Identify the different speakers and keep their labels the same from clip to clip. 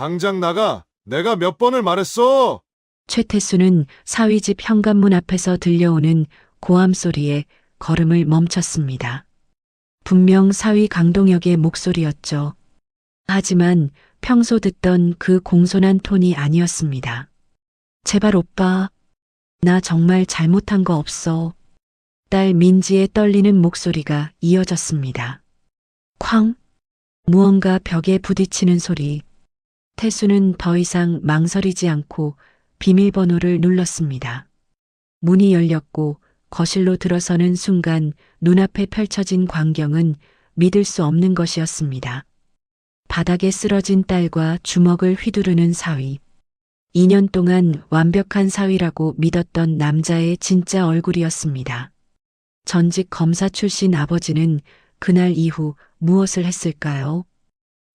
Speaker 1: 당장 나가. 내가 몇 번을 말했어.
Speaker 2: 최태수는 사위 집 현관문 앞에서 들려오는 고함 소리에 걸음을 멈췄습니다. 분명 사위 강동혁의 목소리였죠. 하지만 평소 듣던 그 공손한 톤이 아니었습니다. 제발 오빠, 나 정말 잘못한 거 없어. 딸 민지의 떨리는 목소리가 이어졌습니다. 쾅! 무언가 벽에 부딪히는 소리. 태수는 더 이상 망설이지 않고 비밀번호를 눌렀습니다. 문이 열렸고 거실로 들어서는 순간 눈앞에 펼쳐진 광경은 믿을 수 없는 것이었습니다. 바닥에 쓰러진 딸과 주먹을 휘두르는 사위. 2년 동안 완벽한 사위라고 믿었던 남자의 진짜 얼굴이었습니다. 전직 검사 출신 아버지는 그날 이후 무엇을 했을까요?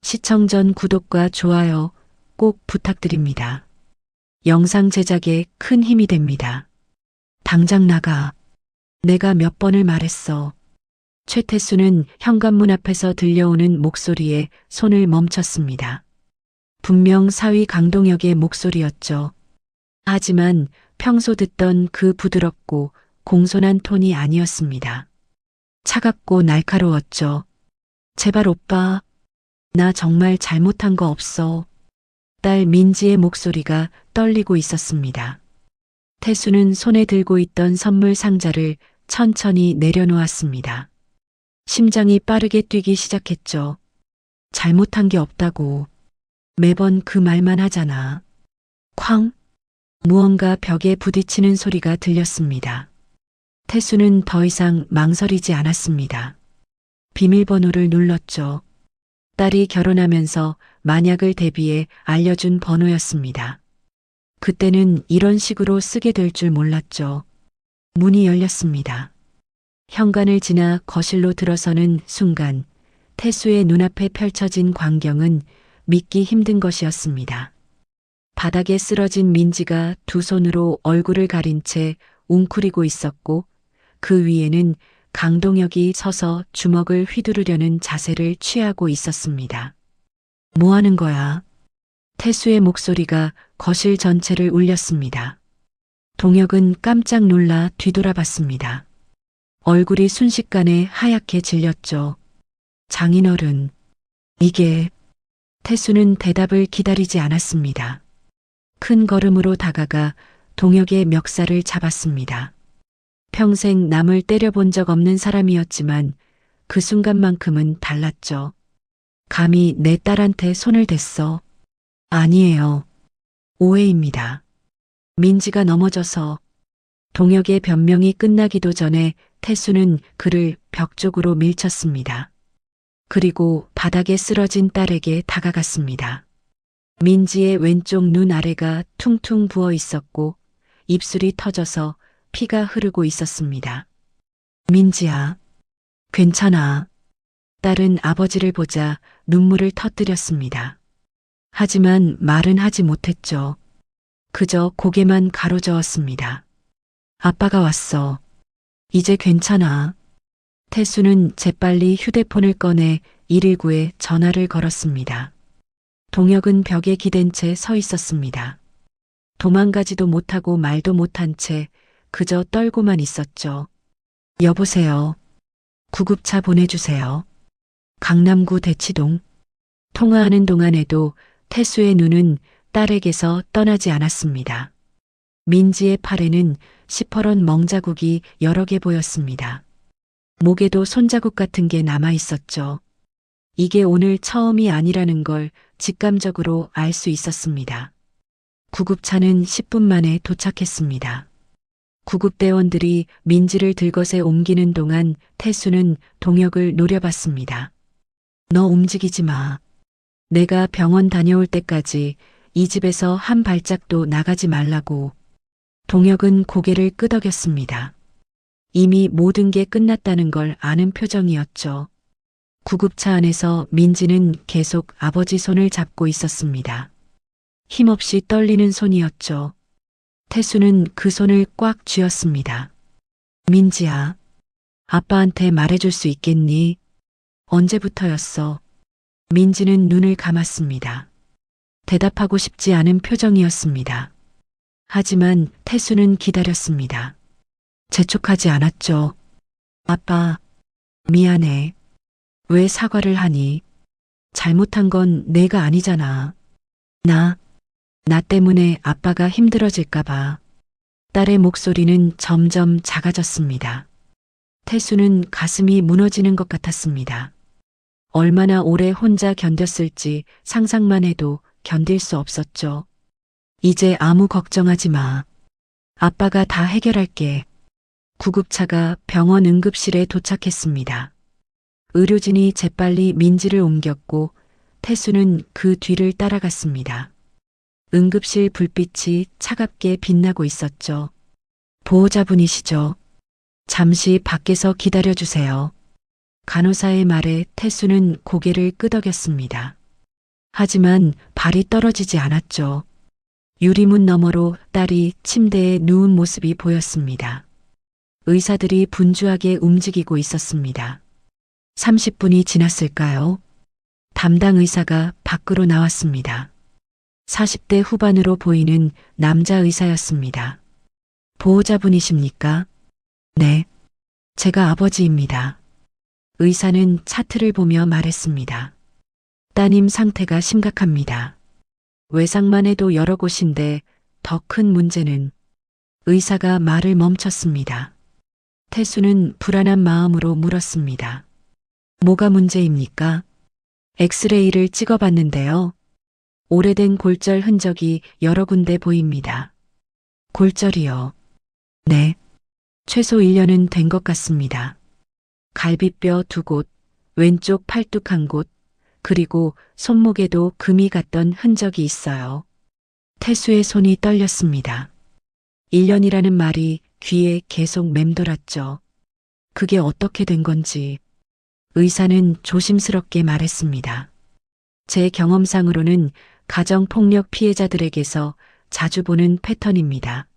Speaker 2: 시청 전 구독과 좋아요 꼭 부탁드립니다. 영상 제작에 큰 힘이 됩니다. 당장 나가. 내가 몇 번을 말했어. 최태수는 현관문 앞에서 들려오는 목소리에 손을 멈췄습니다. 분명 사위 강동혁의 목소리였죠. 하지만 평소 듣던 그 부드럽고 공손한 톤이 아니었습니다. 차갑고 날카로웠죠. 제발 오빠, 나 정말 잘못한 거 없어. 딸 민지의 목소리가 떨리고 있었습니다. 태수는 손에 들고 있던 선물 상자를 천천히 내려놓았습니다. 심장이 빠르게 뛰기 시작했죠. 잘못한 게 없다고. 매번 그 말만 하잖아. 쾅! 무언가 벽에 부딪히는 소리가 들렸습니다. 태수는 더 이상 망설이지 않았습니다. 비밀번호를 눌렀죠. 딸이 결혼하면서 만약을 대비해 알려준 번호였습니다. 그때는 이런 식으로 쓰게 될 줄 몰랐죠. 문이 열렸습니다. 현관을 지나 거실로 들어서는 순간 태수의 눈앞에 펼쳐진 광경은 믿기 힘든 것이었습니다. 바닥에 쓰러진 민지가 두 손으로 얼굴을 가린 채 웅크리고 있었고 그 위에는 강동혁이 서서 주먹을 휘두르려는 자세를 취하고 있었습니다. 뭐 하는 거야? 태수의 목소리가 거실 전체를 울렸습니다. 동혁은 깜짝 놀라 뒤돌아봤습니다. 얼굴이 순식간에 하얗게 질렸죠. 장인어른, 이게... 태수는 대답을 기다리지 않았습니다. 큰 걸음으로 다가가 동혁의 멱살을 잡았습니다. 평생 남을 때려본 적 없는 사람이었지만 그 순간만큼은 달랐죠. 감히 내 딸한테 손을 댔어. 아니에요. 오해입니다. 민지가 넘어져서. 동혁의 변명이 끝나기도 전에 태수는 그를 벽 쪽으로 밀쳤습니다. 그리고 바닥에 쓰러진 딸에게 다가갔습니다. 민지의 왼쪽 눈 아래가 퉁퉁 부어 있었고 입술이 터져서 피가 흐르고 있었습니다. 민지야, 괜찮아. 딸은 아버지를 보자 눈물을 터뜨렸습니다. 하지만 말은 하지 못했죠. 그저 고개만 가로저었습니다. 아빠가 왔어. 이제 괜찮아. 태수는 재빨리 휴대폰을 꺼내 119에 전화를 걸었습니다. 동혁은 벽에 기댄 채 서 있었습니다. 도망가지도 못하고 말도 못한 채 그저 떨고만 있었죠. 여보세요. 구급차 보내주세요. 강남구 대치동. 통화하는 동안에도 태수의 눈은 딸에게서 떠나지 않았습니다. 민지의 팔에는 시퍼런 멍자국이 여러 개 보였습니다. 목에도 손자국 같은 게 남아 있었죠. 이게 오늘 처음이 아니라는 걸 직감적으로 알 수 있었습니다. 구급차는 10분 만에 도착했습니다. 구급대원들이 민지를 들것에 옮기는 동안 태수는 동혁을 노려봤습니다. 너 움직이지 마. 내가 병원 다녀올 때까지 이 집에서 한 발짝도 나가지 말라고. 동혁은 고개를 끄덕였습니다. 이미 모든 게 끝났다는 걸 아는 표정이었죠. 구급차 안에서 민지는 계속 아버지 손을 잡고 있었습니다. 힘없이 떨리는 손이었죠. 태수는 그 손을 꽉 쥐었습니다. 민지야, 아빠한테 말해줄 수 있겠니? 언제부터였어? 민지는 눈을 감았습니다. 대답하고 싶지 않은 표정이었습니다. 하지만 태수는 기다렸습니다. 재촉하지 않았죠. 아빠, 미안해. 왜 사과를 하니? 잘못한 건 내가 아니잖아. 나 때문에 아빠가 힘들어질까봐. 딸의 목소리는 점점 작아졌습니다. 태수는 가슴이 무너지는 것 같았습니다. 얼마나 오래 혼자 견뎠을지 상상만 해도 견딜 수 없었죠. 이제 아무 걱정하지 마. 아빠가 다 해결할게. 구급차가 병원 응급실에 도착했습니다. 의료진이 재빨리 민지를 옮겼고 태수는 그 뒤를 따라갔습니다. 응급실 불빛이 차갑게 빛나고 있었죠. 보호자분이시죠? 잠시 밖에서 기다려주세요. 간호사의 말에 태수는 고개를 끄덕였습니다. 하지만 발이 떨어지지 않았죠. 유리문 너머로 딸이 침대에 누운 모습이 보였습니다. 의사들이 분주하게 움직이고 있었습니다. 30분이 지났을까요? 담당 의사가 밖으로 나왔습니다. 40대 후반으로 보이는 남자 의사였습니다. 보호자분이십니까? 네. 제가 아버지입니다. 의사는 차트를 보며 말했습니다. 따님 상태가 심각합니다. 외상만 해도 여러 곳인데 더 큰 문제는 의사가 말을 멈췄습니다. 태수는 불안한 마음으로 물었습니다. 뭐가 문제입니까? 엑스레이를 찍어봤는데요. 오래된 골절 흔적이 여러 군데 보입니다. 골절이요. 네. 최소 1년은 된 것 같습니다. 갈비뼈 2곳, 왼쪽 팔뚝 1곳, 그리고 손목에도 금이 갔던 흔적이 있어요. 태수의 손이 떨렸습니다. 1년이라는 말이 귀에 계속 맴돌았죠. 그게 어떻게 된 건지 의사는 조심스럽게 말했습니다. 제 경험상으로는 가정폭력 피해자들에게서 자주 보는 패턴입니다.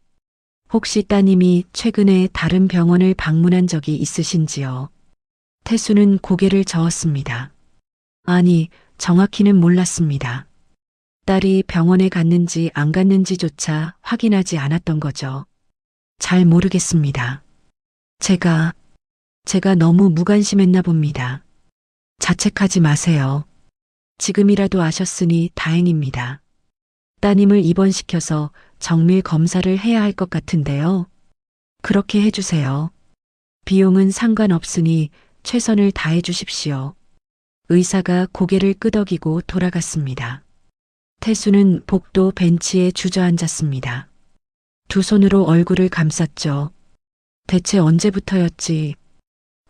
Speaker 2: 혹시 따님이 최근에 다른 병원을 방문한 적이 있으신지요? 태수는 고개를 저었습니다. 아니, 정확히는 몰랐습니다. 딸이 병원에 갔는지 안 갔는지조차 확인하지 않았던 거죠. 잘 모르겠습니다. 제가 너무 무관심했나 봅니다. 자책하지 마세요. 지금이라도 아셨으니 다행입니다. 따님을 입원시켜서 정밀 검사를 해야 할 것 같은데요. 그렇게 해주세요. 비용은 상관없으니 최선을 다해 주십시오. 의사가 고개를 끄덕이고 돌아갔습니다. 태수는 복도 벤치에 주저앉았습니다. 두 손으로 얼굴을 감쌌죠. 대체 언제부터였지?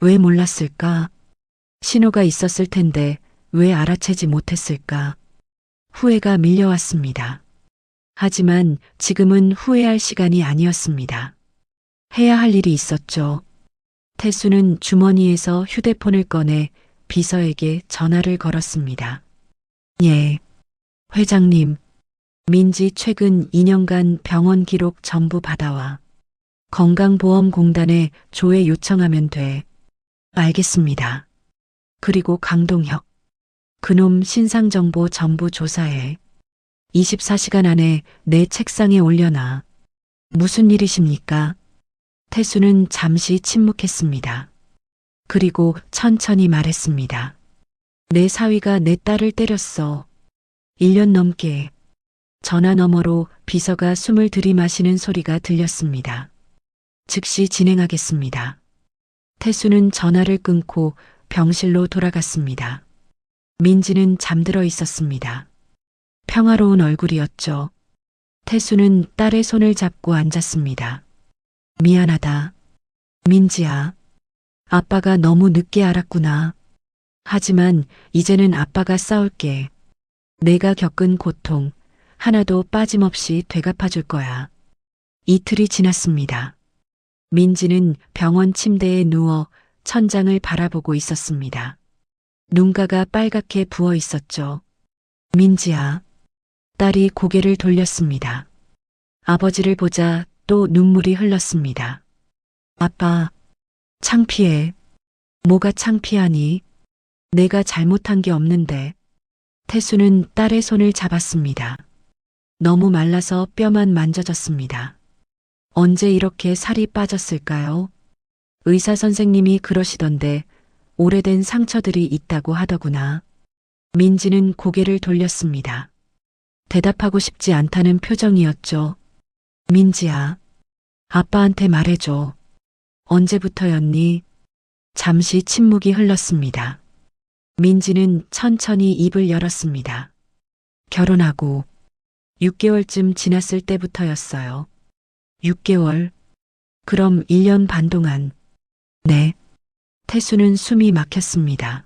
Speaker 2: 왜 몰랐을까? 신호가 있었을 텐데 왜 알아채지 못했을까? 후회가 밀려왔습니다. 하지만 지금은 후회할 시간이 아니었습니다. 해야 할 일이 있었죠. 태수는 주머니에서 휴대폰을 꺼내 비서에게 전화를 걸었습니다. 예. 회장님, 민지 최근 2년간 병원 기록 전부 받아와. 건강보험공단에 조회 요청하면 돼. 알겠습니다. 그리고 강동혁. 그놈 신상정보 전부 조사해. 24시간 안에 내 책상에 올려놔. 무슨 일이십니까? 태수는 잠시 침묵했습니다. 그리고 천천히 말했습니다. 내 사위가 내 딸을 때렸어. 1년 넘게. 전화 너머로 비서가 숨을 들이마시는 소리가 들렸습니다. 즉시 진행하겠습니다. 태수는 전화를 끊고 병실로 돌아갔습니다. 민지는 잠들어 있었습니다. 평화로운 얼굴이었죠. 태수는 딸의 손을 잡고 앉았습니다. 미안하다. 민지야. 아빠가 너무 늦게 알았구나. 하지만 이제는 아빠가 싸울게. 내가 겪은 고통 하나도 빠짐없이 되갚아줄 거야. 이틀이 지났습니다. 민지는 병원 침대에 누워 천장을 바라보고 있었습니다. 눈가가 빨갛게 부어 있었죠. 민지야. 딸이 고개를 돌렸습니다. 아버지를 보자 또 눈물이 흘렀습니다. 아빠, 창피해. 뭐가 창피하니? 내가 잘못한 게 없는데. 태수는 딸의 손을 잡았습니다. 너무 말라서 뼈만 만져졌습니다. 언제 이렇게 살이 빠졌을까요? 의사 선생님이 그러시던데 오래된 상처들이 있다고 하더구나. 민지는 고개를 돌렸습니다. 대답하고 싶지 않다는 표정이었죠. 민지야, 아빠한테 말해줘. 언제부터였니? 잠시 침묵이 흘렀습니다. 민지는 천천히 입을 열었습니다. 결혼하고 6개월쯤 지났을 때부터였어요. 6개월? 그럼 1년 반 동안. 네. 태수는 숨이 막혔습니다.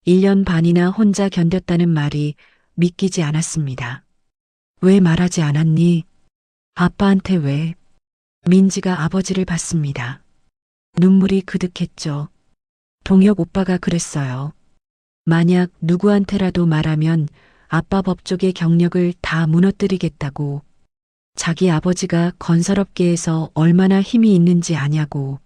Speaker 2: 1년 반이나 혼자 견뎠다는 말이 믿기지 않았습니다. 왜 말하지 않았니? 아빠한테 왜? 민지가 아버지를 봤습니다. 눈물이 그득했죠. 동혁 오빠가 그랬어요. 만약 누구한테라도 말하면 아빠 법조계 경력을 다 무너뜨리겠다고. 자기 아버지가 건설업계에서 얼마나 힘이 있는지 아냐고.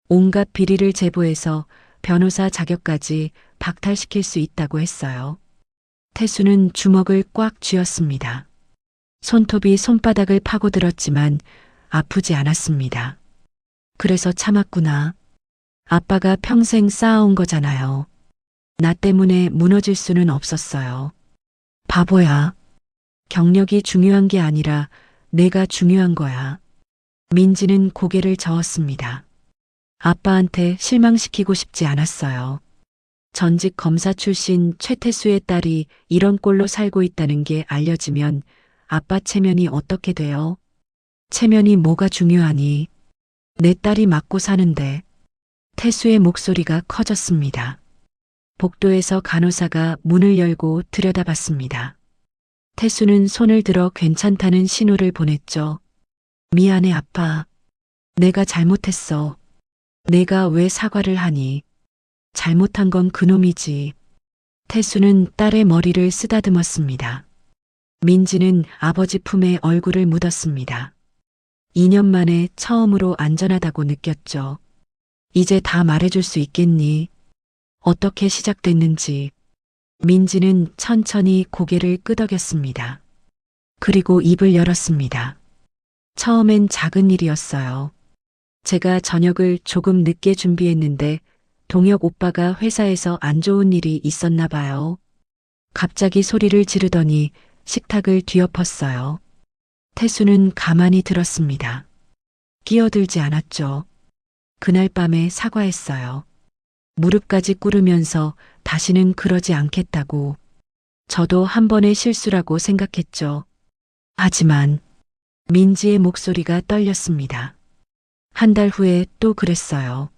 Speaker 2: 온갖 비리를 제보해서 변호사 자격까지 박탈시킬 수 있다고 했어요. 태수는 주먹을 꽉 쥐었습니다. 손톱이 손바닥을 파고들었지만 아프지 않았습니다. 그래서 참았구나. 아빠가 평생 쌓아온 거잖아요. 나 때문에 무너질 수는 없었어요. 바보야. 경력이 중요한 게 아니라 내가 중요한 거야. 민지는 고개를 저었습니다. 아빠한테 실망시키고 싶지 않았어요. 전직 검사 출신 최태수의 딸이 이런 꼴로 살고 있다는 게 알려지면 아빠 체면이 어떻게 돼요? 체면이 뭐가 중요하니? 내 딸이 맞고 사는데. 태수의 목소리가 커졌습니다. 복도에서 간호사가 문을 열고 들여다봤습니다. 태수는 손을 들어 괜찮다는 신호를 보냈죠. 미안해 아빠. 내가 잘못했어. 내가 왜 사과를 하니? 잘못한 건 그놈이지. 태수는 딸의 머리를 쓰다듬었습니다. 민지는 아버지 품에 얼굴을 묻었습니다. 2년 만에 처음으로 안전하다고 느꼈죠. 이제 다 말해줄 수 있겠니? 어떻게 시작됐는지. 민지는 천천히 고개를 끄덕였습니다. 그리고 입을 열었습니다. 처음엔 작은 일이었어요. 제가 저녁을 조금 늦게 준비했는데 동혁 오빠가 회사에서 안 좋은 일이 있었나 봐요. 갑자기 소리를 지르더니 식탁을 뒤엎었어요. 태수는 가만히 들었습니다. 끼어들지 않았죠. 그날 밤에 사과했어요. 무릎까지 꿇으면서 다시는 그러지 않겠다고. 저도 한 번의 실수라고 생각했죠. 하지만 민지의 목소리가 떨렸습니다. 한 달 후에 또 그랬어요.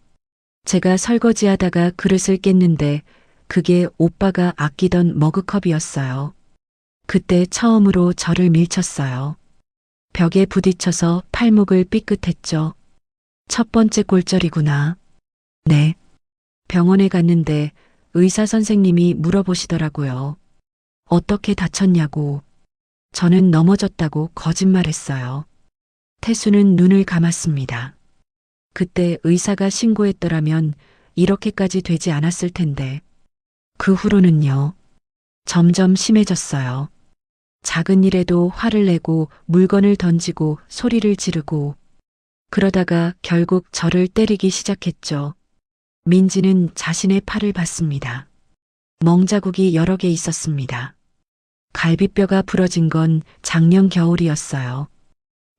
Speaker 2: 제가 설거지하다가 그릇을 깼는데 그게 오빠가 아끼던 머그컵이었어요. 그때 처음으로 저를 밀쳤어요. 벽에 부딪혀서 팔목을 삐끗했죠. 첫 번째 골절이구나. 네. 병원에 갔는데 의사 선생님이 물어보시더라고요. 어떻게 다쳤냐고. 저는 넘어졌다고 거짓말했어요. 태수는 눈을 감았습니다. 그때 의사가 신고했더라면 이렇게까지 되지 않았을 텐데. 그 후로는요. 점점 심해졌어요. 작은 일에도 화를 내고 물건을 던지고 소리를 지르고 그러다가 결국 저를 때리기 시작했죠. 민지는 자신의 팔을 봤습니다. 멍자국이 여러 개 있었습니다. 갈비뼈가 부러진 건 작년 겨울이었어요.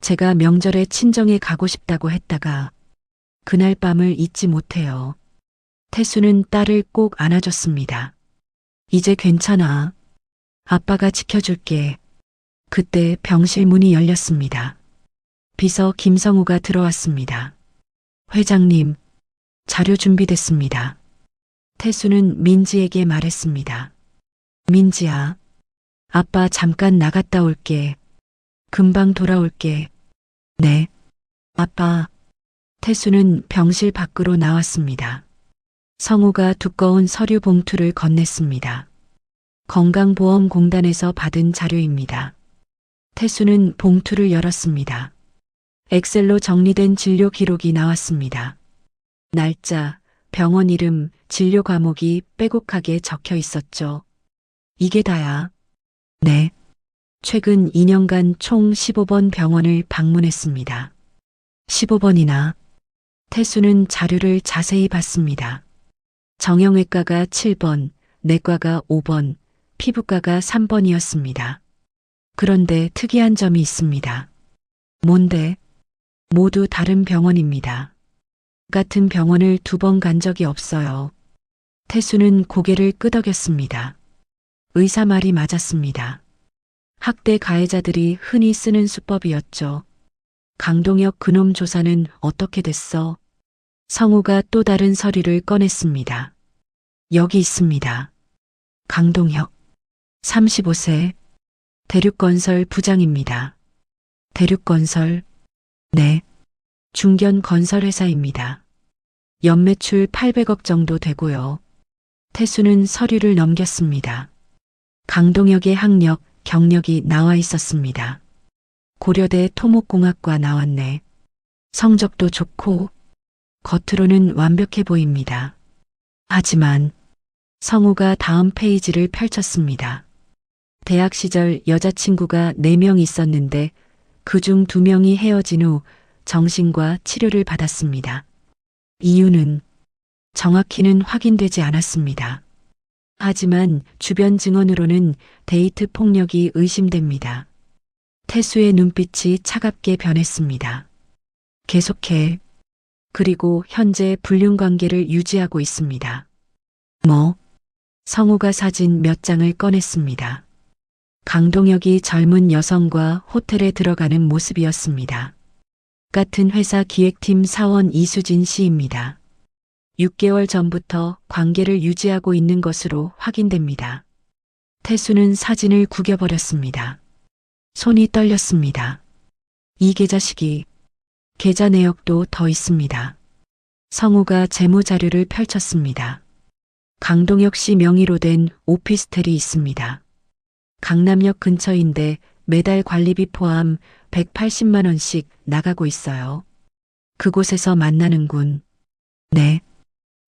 Speaker 2: 제가 명절에 친정에 가고 싶다고 했다가 그날 밤을 잊지 못해요. 태수는 딸을 꼭 안아줬습니다. 이제 괜찮아. 아빠가 지켜줄게. 그때 병실 문이 열렸습니다. 비서 김성우가 들어왔습니다. 회장님, 자료 준비됐습니다. 태수는 민지에게 말했습니다. 민지야, 아빠 잠깐 나갔다 올게. 금방 돌아올게. 네. 아빠. 태수는 병실 밖으로 나왔습니다. 성우가 두꺼운 서류 봉투를 건넸습니다. 건강보험공단에서 받은 자료입니다. 태수는 봉투를 열었습니다. 엑셀로 정리된 진료 기록이 나왔습니다. 날짜, 병원 이름, 진료 과목이 빼곡하게 적혀 있었죠. 이게 다야. 네. 최근 2년간 총 15번 병원을 방문했습니다. 15번이나. 태수는 자료를 자세히 봤습니다. 정형외과가 7번, 내과가 5번, 피부과가 3번이었습니다. 그런데 특이한 점이 있습니다. 뭔데? 모두 다른 병원입니다. 같은 병원을 2번 간 적이 없어요. 태수는 고개를 끄덕였습니다. 의사 말이 맞았습니다. 학대 가해자들이 흔히 쓰는 수법이었죠. 강동혁 그놈 조사는 어떻게 됐어? 성우가 또 다른 서류를 꺼냈습니다. 여기 있습니다. 강동혁, 35세, 대륙건설 부장입니다. 대륙건설, 네, 중견건설회사입니다. 연매출 800억 정도 되고요. 태수는 서류를 넘겼습니다. 강동혁의 학력, 경력이 나와 있었습니다. 고려대 토목공학과 나왔네. 성적도 좋고 겉으로는 완벽해 보입니다. 하지만 성우가 다음 페이지를 펼쳤습니다. 대학 시절 여자친구가 4명 있었는데 그중 2명이 헤어진 후 정신과 치료를 받았습니다. 이유는 정확히는 확인되지 않았습니다. 하지만 주변 증언으로는 데이트 폭력이 의심됩니다. 태수의 눈빛이 차갑게 변했습니다. 계속해. 그리고 현재 불륜 관계를 유지하고 있습니다. 뭐? 성우가 사진 몇 장을 꺼냈습니다. 강동혁이 젊은 여성과 호텔에 들어가는 모습이었습니다. 같은 회사 기획팀 사원 이수진 씨입니다. 6개월 전부터 관계를 유지하고 있는 것으로 확인됩니다. 태수는 사진을 구겨버렸습니다. 손이 떨렸습니다. 이 계좌식이 계좌 내역도 더 있습니다. 성우가 재무자료를 펼쳤습니다. 강동혁 씨 명의로 된 오피스텔이 있습니다. 강남역 근처인데 매달 관리비 포함 180만 원씩 나가고 있어요. 그곳에서 만나는군. 네.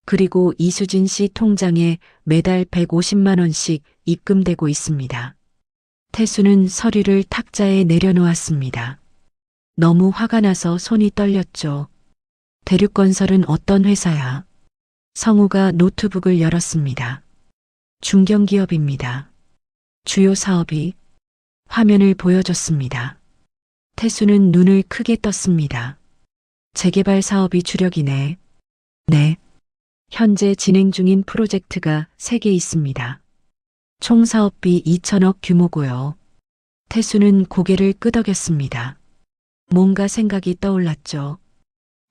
Speaker 2: 그리고 이수진 씨 통장에 매달 150만 원씩 입금되고 있습니다. 태수는 서류를 탁자에 내려놓았습니다. 너무 화가 나서 손이 떨렸죠. 대륙건설은 어떤 회사야? 성우가 노트북을 열었습니다. 중견기업입니다. 주요 사업이 화면을 보여줬습니다. 태수는 눈을 크게 떴습니다. 재개발 사업이 주력이네. 네. 현재 진행 중인 프로젝트가 3개 있습니다. 총 사업비 2천억 규모고요. 태수는 고개를 끄덕였습니다. 뭔가 생각이 떠올랐죠.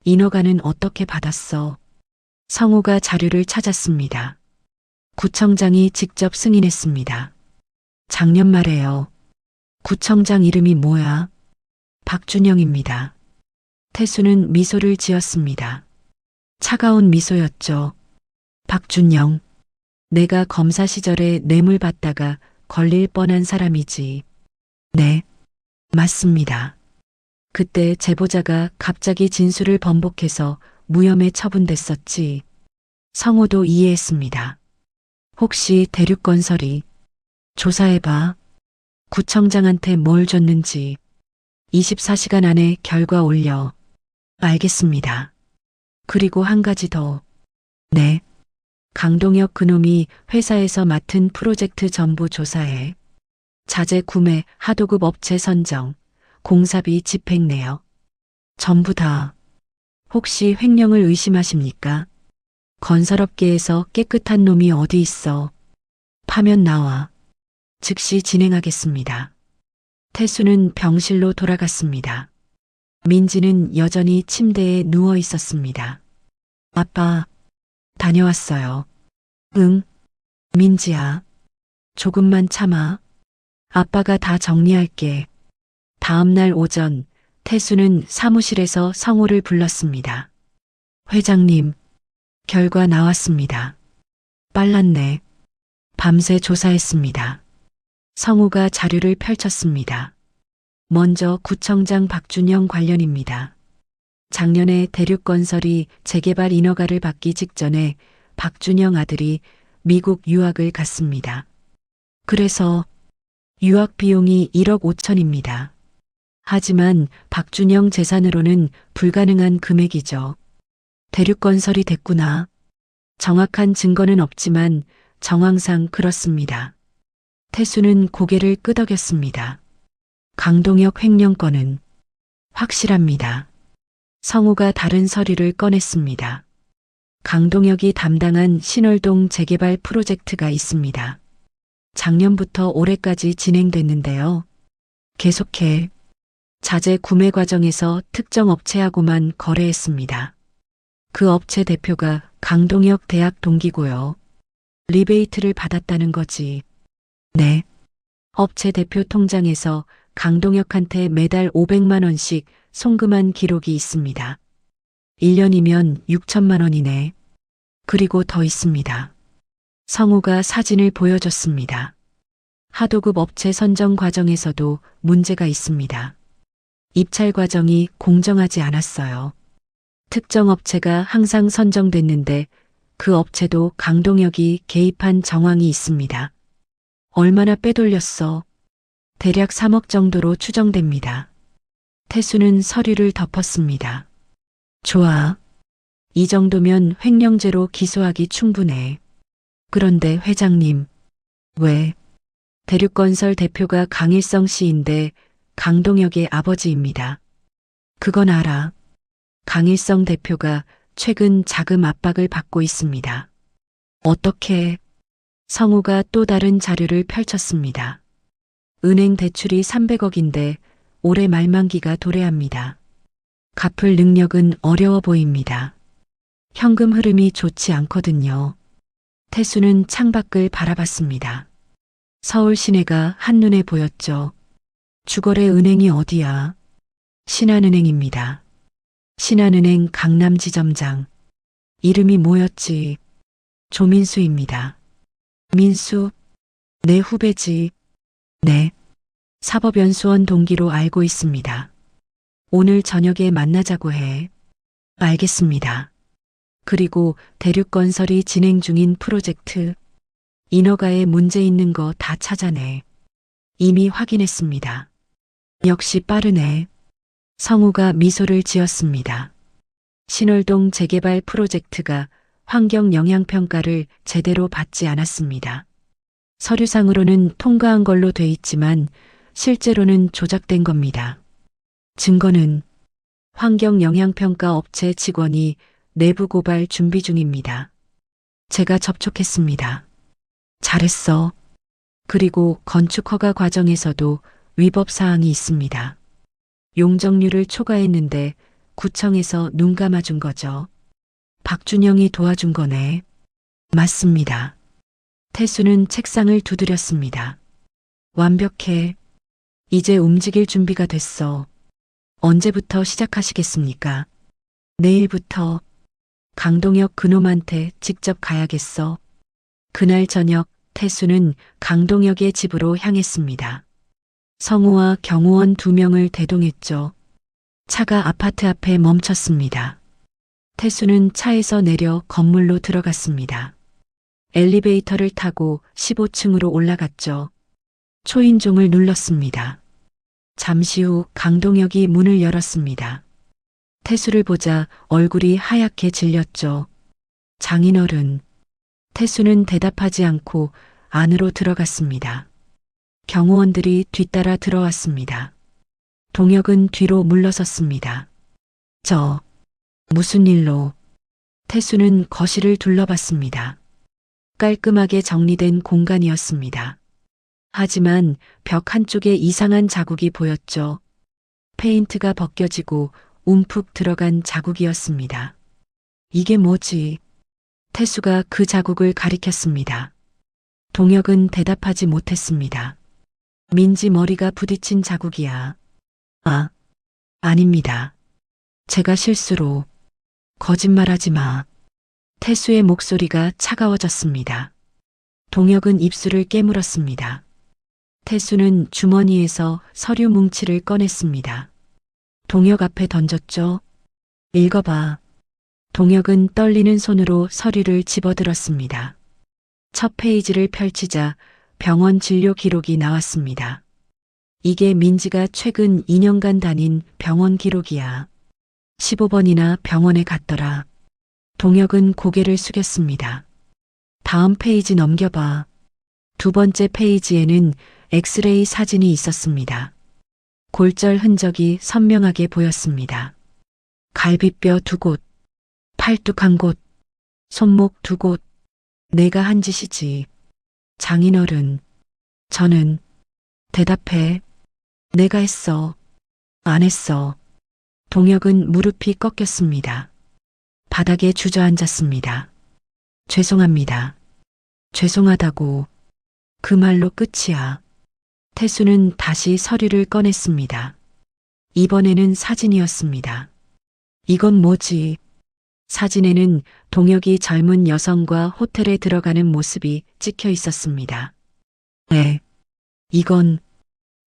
Speaker 2: 인허가는 어떻게 받았어? 성우가 자료를 찾았습니다. 구청장이 직접 승인했습니다. 작년 말에요. 구청장 이름이 뭐야? 박준영입니다. 태수는 미소를 지었습니다. 차가운 미소였죠. 박준영. 내가 검사 시절에 뇌물 받다가 걸릴 뻔한 사람이지. 네, 맞습니다. 그때 제보자가 갑자기 진술을 번복해서 무혐의 처분됐었지. 성우도 이해했습니다. 혹시 대륙건설이 조사해봐. 구청장한테 뭘 줬는지 24시간 안에 결과 올려. 알겠습니다. 그리고 한 가지 더. 네. 강동혁 그놈이 회사에서 맡은 프로젝트 전부 조사해. 자재 구매, 하도급 업체 선정, 공사비 집행 내역. 전부 다. 혹시 횡령을 의심하십니까? 건설업계에서 깨끗한 놈이 어디 있어. 파면 나와. 즉시 진행하겠습니다. 태수는 병실로 돌아갔습니다. 민지는 여전히 침대에 누워 있었습니다. 아빠, 다녀왔어요. 응, 민지야. 조금만 참아. 아빠가 다 정리할게. 다음 날 오전, 태수는 사무실에서 성우를 불렀습니다. 회장님, 결과 나왔습니다. 빨랐네. 밤새 조사했습니다. 성우가 자료를 펼쳤습니다. 먼저 구청장 박준영 관련입니다. 작년에 대륙건설이 재개발 인허가를 받기 직전에 박준영 아들이 미국 유학을 갔습니다. 그래서 유학 비용이 1억 5천입니다. 하지만 박준영 재산으로는 불가능한 금액이죠. 대륙건설이 됐구나. 정확한 증거는 없지만 정황상 그렇습니다. 태수는 고개를 끄덕였습니다. 강동혁 횡령건은 확실합니다. 성우가 다른 서류를 꺼냈습니다. 강동혁이 담당한 신월동 재개발 프로젝트가 있습니다. 작년부터 올해까지 진행됐는데요. 계속해 자재 구매 과정에서 특정 업체하고만 거래했습니다. 그 업체 대표가 강동혁 대학 동기고요. 리베이트를 받았다는 거지. 네. 업체 대표 통장에서 강동혁한테 매달 500만 원씩 송금한 기록이 있습니다. 1년이면 6천만 원이네. 그리고 더 있습니다. 성우가 사진을 보여줬습니다. 하도급 업체 선정 과정에서도 문제가 있습니다. 입찰 과정이 공정하지 않았어요. 특정 업체가 항상 선정됐는데 그 업체도 강동혁이 개입한 정황이 있습니다. 얼마나 빼돌렸어? 대략 3억 정도로 추정됩니다. 태수는 서류를 덮었습니다. 좋아. 이 정도면 횡령죄로 기소하기 충분해. 그런데 회장님, 왜? 대륙건설 대표가 강일성 씨인데 강동혁의 아버지입니다. 그건 알아. 강일성 대표가 최근 자금 압박을 받고 있습니다. 어떻게? 성우가 또 다른 자료를 펼쳤습니다. 은행 대출이 300억인데 올해 말만기가 도래합니다. 갚을 능력은 어려워 보입니다. 현금 흐름이 좋지 않거든요. 태수는 창밖을 바라봤습니다. 서울 시내가 한눈에 보였죠. 주거래 은행이 어디야? 신한은행입니다. 신한은행 강남지점장. 이름이 뭐였지? 조민수입니다. 민수? 내 후배지. 네. 사법연수원 동기로 알고 있습니다. 오늘 저녁에 만나자고 해. 알겠습니다. 그리고 대륙건설이 진행 중인 프로젝트. 인허가에 문제 있는 거 다 찾아내. 이미 확인했습니다. 역시 빠르네. 성우가 미소를 지었습니다. 신월동 재개발 프로젝트가 환경 영향평가를 제대로 받지 않았습니다. 서류상으로는 통과한 걸로 돼 있지만 실제로는 조작된 겁니다. 증거는 환경 영향평가 업체 직원이 내부 고발 준비 중입니다. 제가 접촉했습니다. 잘했어. 그리고 건축 허가 과정에서도 위법 사항이 있습니다. 용적률을 초과했는데 구청에서 눈 감아준 거죠. 박준영이 도와준 거네. 맞습니다. 태수는 책상을 두드렸습니다. 완벽해. 이제 움직일 준비가 됐어. 언제부터 시작하시겠습니까? 내일부터. 강동혁 그놈한테 직접 가야겠어. 그날 저녁 태수는 강동혁의 집으로 향했습니다. 성우와 경호원 2명을 대동했죠. 차가 아파트 앞에 멈췄습니다. 태수는 차에서 내려 건물로 들어갔습니다. 엘리베이터를 타고 15층으로 올라갔죠. 초인종을 눌렀습니다. 잠시 후 강동혁이 문을 열었습니다. 태수를 보자 얼굴이 하얗게 질렸죠. 장인어른. 태수는 대답하지 않고 안으로 들어갔습니다. 경호원들이 뒤따라 들어왔습니다. 동혁은 뒤로 물러섰습니다. 무슨 일로? 태수는 거실을 둘러봤습니다. 깔끔하게 정리된 공간이었습니다. 하지만 벽 한쪽에 이상한 자국이 보였죠. 페인트가 벗겨지고 움푹 들어간 자국이었습니다. 이게 뭐지? 태수가 그 자국을 가리켰습니다. 동혁은 대답하지 못했습니다. 민지 머리가 부딪힌 자국이야. 아닙니다. 제가 실수로. 거짓말하지 마. 태수의 목소리가 차가워졌습니다. 동혁은 입술을 깨물었습니다. 태수는 주머니에서 서류 뭉치를 꺼냈습니다. 동혁 앞에 던졌죠. 읽어봐. 동혁은 떨리는 손으로 서류를 집어들었습니다. 첫 페이지를 펼치자 병원 진료 기록이 나왔습니다. 이게 민지가 최근 2년간 다닌 병원 기록이야. 15번이나 병원에 갔더라. 동혁은 고개를 숙였습니다. 다음 페이지 넘겨봐. 두 번째 페이지에는 엑스레이 사진이 있었습니다. 골절 흔적이 선명하게 보였습니다. 갈비뼈 2곳, 팔뚝 1곳, 손목 2곳. 내가 한 짓이지. 장인어른, 저는 대답해. 내가 했어. 안 했어. 동혁은 무릎이 꺾였습니다. 바닥에 주저앉았습니다. 죄송합니다. 죄송하다고. 그 말로 끝이야. 태수는 다시 서류를 꺼냈습니다. 이번에는 사진이었습니다. 이건 뭐지? 사진에는 동혁이 젊은 여성과 호텔에 들어가는 모습이 찍혀 있었습니다. 네. 이건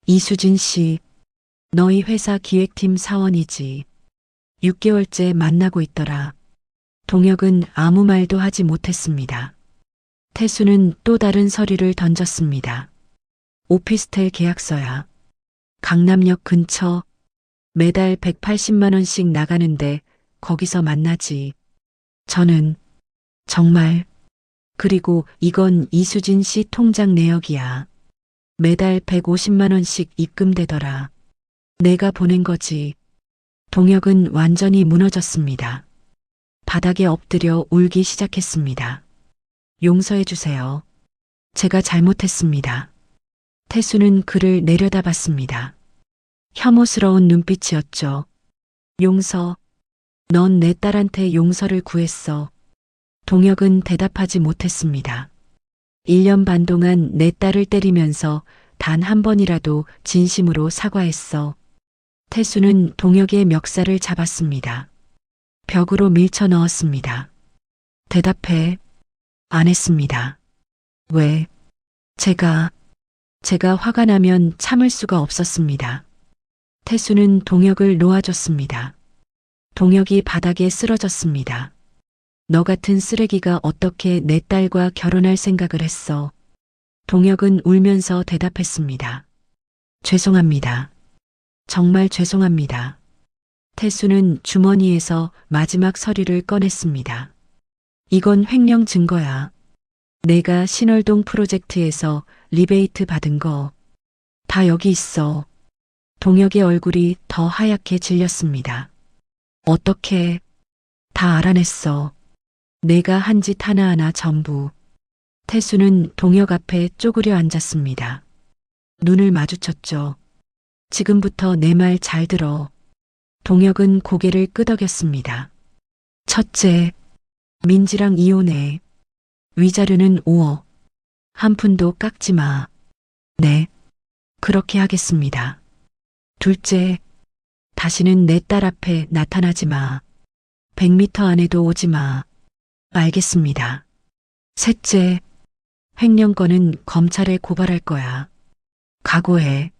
Speaker 2: 이수진 씨, 너희 회사 기획팀 사원이지. 6개월째 만나고 있더라. 동혁은 아무 말도 하지 못했습니다. 태수는 또 다른 서류를 던졌습니다. 오피스텔 계약서야. 강남역 근처. 매달 180만 원씩 나가는데 거기서 만나지. 저는 정말. 그리고 이건 이수진 씨 통장 내역이야. 매달 150만 원씩 입금되더라. 내가 보낸 거지. 동혁은 완전히 무너졌습니다. 바닥에 엎드려 울기 시작했습니다. 용서해 주세요. 제가 잘못했습니다. 태수는 그를 내려다봤습니다. 혐오스러운 눈빛이었죠. 용서. 넌 내 딸한테 용서를 구했어. 동혁은 대답하지 못했습니다. 1년 반 동안 내 딸을 때리면서 단 한 번이라도 진심으로 사과했어. 태수는 동혁의 멱살을 잡았습니다. 벽으로 밀쳐 넣었습니다. 대답해. 안 했습니다. 왜? 제가 화가 나면 참을 수가 없었습니다. 태수는 동혁을 놓아줬습니다. 동혁이 바닥에 쓰러졌습니다. 너 같은 쓰레기가 어떻게 내 딸과 결혼할 생각을 했어? 동혁은 울면서 대답했습니다. 죄송합니다. 정말 죄송합니다. 태수는 주머니에서 마지막 서류를 꺼냈습니다. 이건 횡령 증거야. 내가 신월동 프로젝트에서 리베이트 받은 거. 다 여기 있어. 동혁의 얼굴이 더 하얗게 질렸습니다. 어떻게 다 알아냈어. 내가 한 짓 하나하나 전부. 태수는 동혁 앞에 쪼그려 앉았습니다. 눈을 마주쳤죠. 지금부터 내 말 잘 들어. 동혁은 고개를 끄덕였습니다. 첫째, 민지랑 이혼해. 위자료는 5억. 한 푼도 깎지 마. 네, 그렇게 하겠습니다. 둘째, 다시는 내 딸 앞에 나타나지 마. 100m 안에도 오지 마. 알겠습니다. 셋째, 횡령건은 검찰에 고발할 거야. 각오해.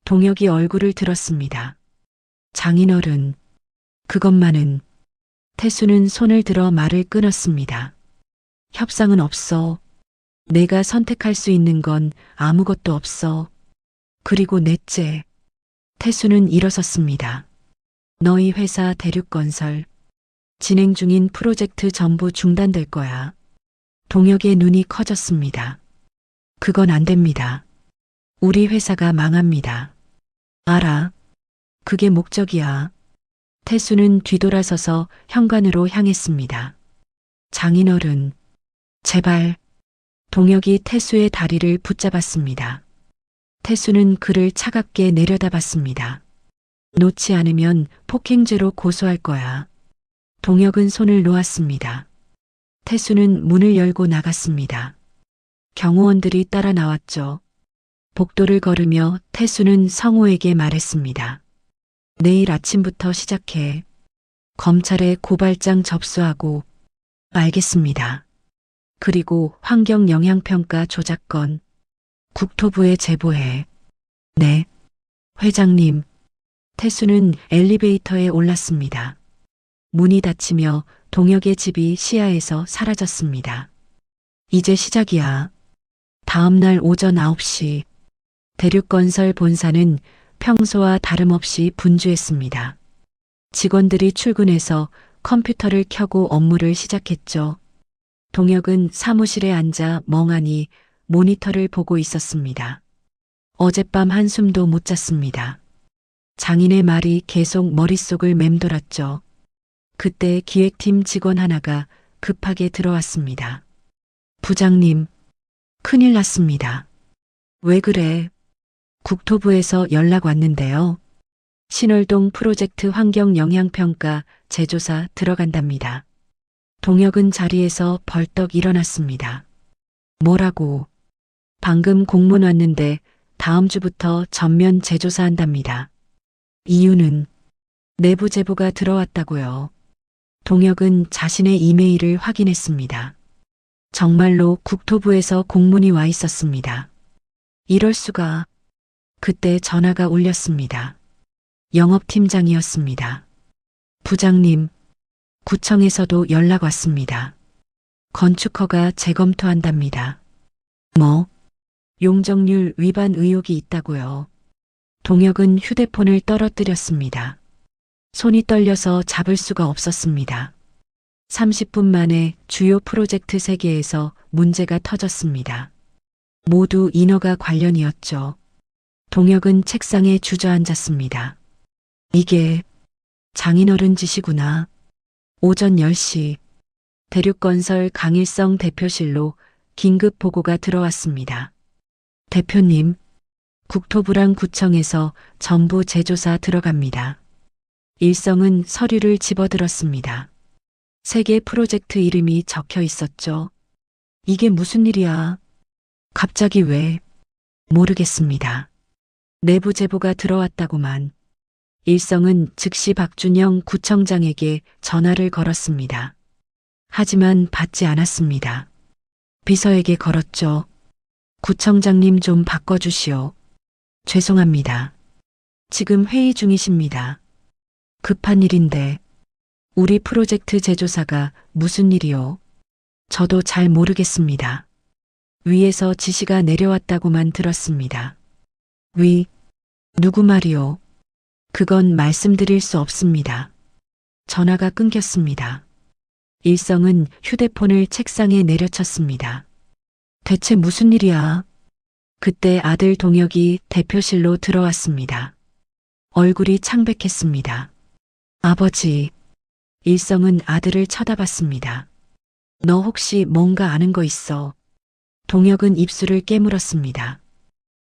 Speaker 2: 동혁이 얼굴을 들었습니다. 장인어른, 그것만은. 태수는 손을 들어 말을 끊었습니다. 협상은 없어. 내가 선택할 수 있는 건 아무것도 없어. 그리고 넷째, 태수는 일어섰습니다. 너희 회사 대륙건설, 진행 중인 프로젝트 전부 중단될 거야. 동혁의 눈이 커졌습니다. 그건 안 됩니다. 우리 회사가 망합니다. 알아. 그게 목적이야. 태수는 뒤돌아서서 현관으로 향했습니다. 장인어른, 제발. 동혁이 태수의 다리를 붙잡았습니다. 태수는 그를 차갑게 내려다봤습니다. 놓지 않으면 폭행죄로 고소할 거야. 동혁은 손을 놓았습니다. 태수는 문을 열고 나갔습니다. 경호원들이 따라 나왔죠. 복도를 걸으며 태수는 성호에게 말했습니다. 내일 아침부터 시작해. 검찰에 고발장 접수하고. 알겠습니다. 그리고 환경영향평가 조작건. 국토부에 제보해. 네. 회장님. 태수는 엘리베이터에 올랐습니다. 문이 닫히며 동혁의 집이 시야에서 사라졌습니다. 이제 시작이야. 다음 날 오전 9시 대륙건설 본사는 평소와 다름없이 분주했습니다. 직원들이 출근해서 컴퓨터를 켜고 업무를 시작했죠. 동혁은 사무실에 앉아 멍하니 모니터를 보고 있었습니다. 어젯밤 한숨도 못 잤습니다. 장인의 말이 계속 머릿속을 맴돌았죠. 그때 기획팀 직원 하나가 급하게 들어왔습니다. 부장님, 큰일 났습니다. 왜 그래? 국토부에서 연락 왔는데요. 신월동 프로젝트 환경영향평가 재조사 들어간답니다. 동혁은 자리에서 벌떡 일어났습니다. 뭐라고? 방금 공문 왔는데 다음 주부터 전면 재조사한답니다. 이유는 내부 제보가 들어왔다고요. 동혁은 자신의 이메일을 확인했습니다. 정말로 국토부에서 공문이 와 있었습니다. 이럴 수가. 그때 전화가 울렸습니다. 영업팀장이었습니다. 부장님, 구청에서도 연락 왔습니다. 건축허가 재검토한답니다. 뭐? 용적률 위반 의혹이 있다고요. 동혁은 휴대폰을 떨어뜨렸습니다. 손이 떨려서 잡을 수가 없었습니다. 30분 만에 주요 프로젝트 3개에서 문제가 터졌습니다. 모두 인허가 관련이었죠. 동혁은 책상에 주저앉았습니다. 이게 장인어른 짓이구나. 오전 10시 대륙건설 강일성 대표실로 긴급 보고가 들어왔습니다. 대표님, 국토부랑 구청에서 전부 재조사 들어갑니다. 일성은 서류를 집어들었습니다. 3개 프로젝트 이름이 적혀 있었죠. 이게 무슨 일이야? 갑자기 왜? 모르겠습니다. 내부 제보가 들어왔다고만. 일성은 즉시 박준영 구청장에게 전화를 걸었습니다. 하지만 받지 않았습니다. 비서에게 걸었죠. 구청장님 좀 바꿔주시오. 죄송합니다. 지금 회의 중이십니다. 급한 일인데 우리 프로젝트 재조사가 무슨 일이요? 저도 잘 모르겠습니다. 위에서 지시가 내려왔다고만 들었습니다. 위, 누구 말이요? 그건 말씀드릴 수 없습니다. 전화가 끊겼습니다. 일성은 휴대폰을 책상에 내려쳤습니다. 대체 무슨 일이야? 그때 아들 동혁이 대표실로 들어왔습니다. 얼굴이 창백했습니다. 아버지. 일성은 아들을 쳐다봤습니다. 너 혹시 뭔가 아는 거 있어? 동혁은 입술을 깨물었습니다.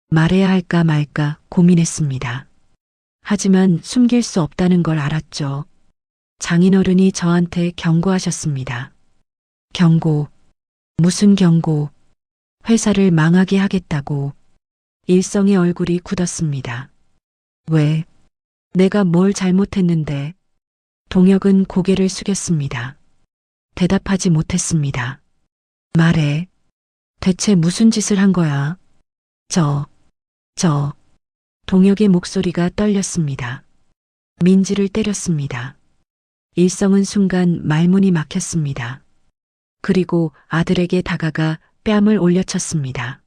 Speaker 2: 말해야 할까 말까 고민했습니다. 하지만 숨길 수 없다는 걸 알았죠. 장인어른이 저한테 경고하셨습니다. 경고. 무슨 경고? 회사를 망하게 하겠다고. 일성의 얼굴이 굳었습니다. 왜? 내가 뭘 잘못했는데? 동혁은 고개를 숙였습니다. 대답하지 못했습니다. 말해. 대체 무슨 짓을 한 거야? 동혁의 목소리가 떨렸습니다. 민지를 때렸습니다. 일성은 순간 말문이 막혔습니다. 그리고 아들에게 다가가 뺨을 올려쳤습니다.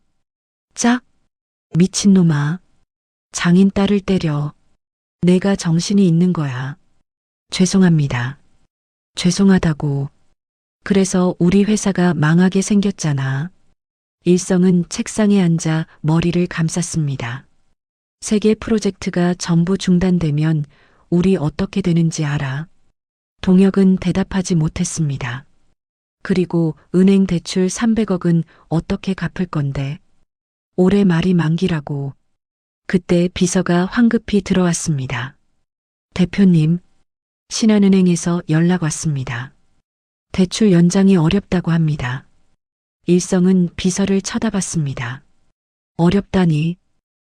Speaker 2: 짝! 미친놈아. 장인 딸을 때려. 내가 정신이 있는 거야. 죄송합니다. 죄송하다고. 그래서 우리 회사가 망하게 생겼잖아. 일성은 책상에 앉아 머리를 감쌌습니다. 3개 프로젝트가 전부 중단되면 우리 어떻게 되는지 알아? 동혁은 대답하지 못했습니다. 그리고 은행 대출 300억은 어떻게 갚을 건데? 올해 말이 만기라고. 그때 비서가 황급히 들어왔습니다. 대표님, 신한은행에서 연락 왔습니다. 대출 연장이 어렵다고 합니다. 일성은 비서를 쳐다봤습니다. 어렵다니?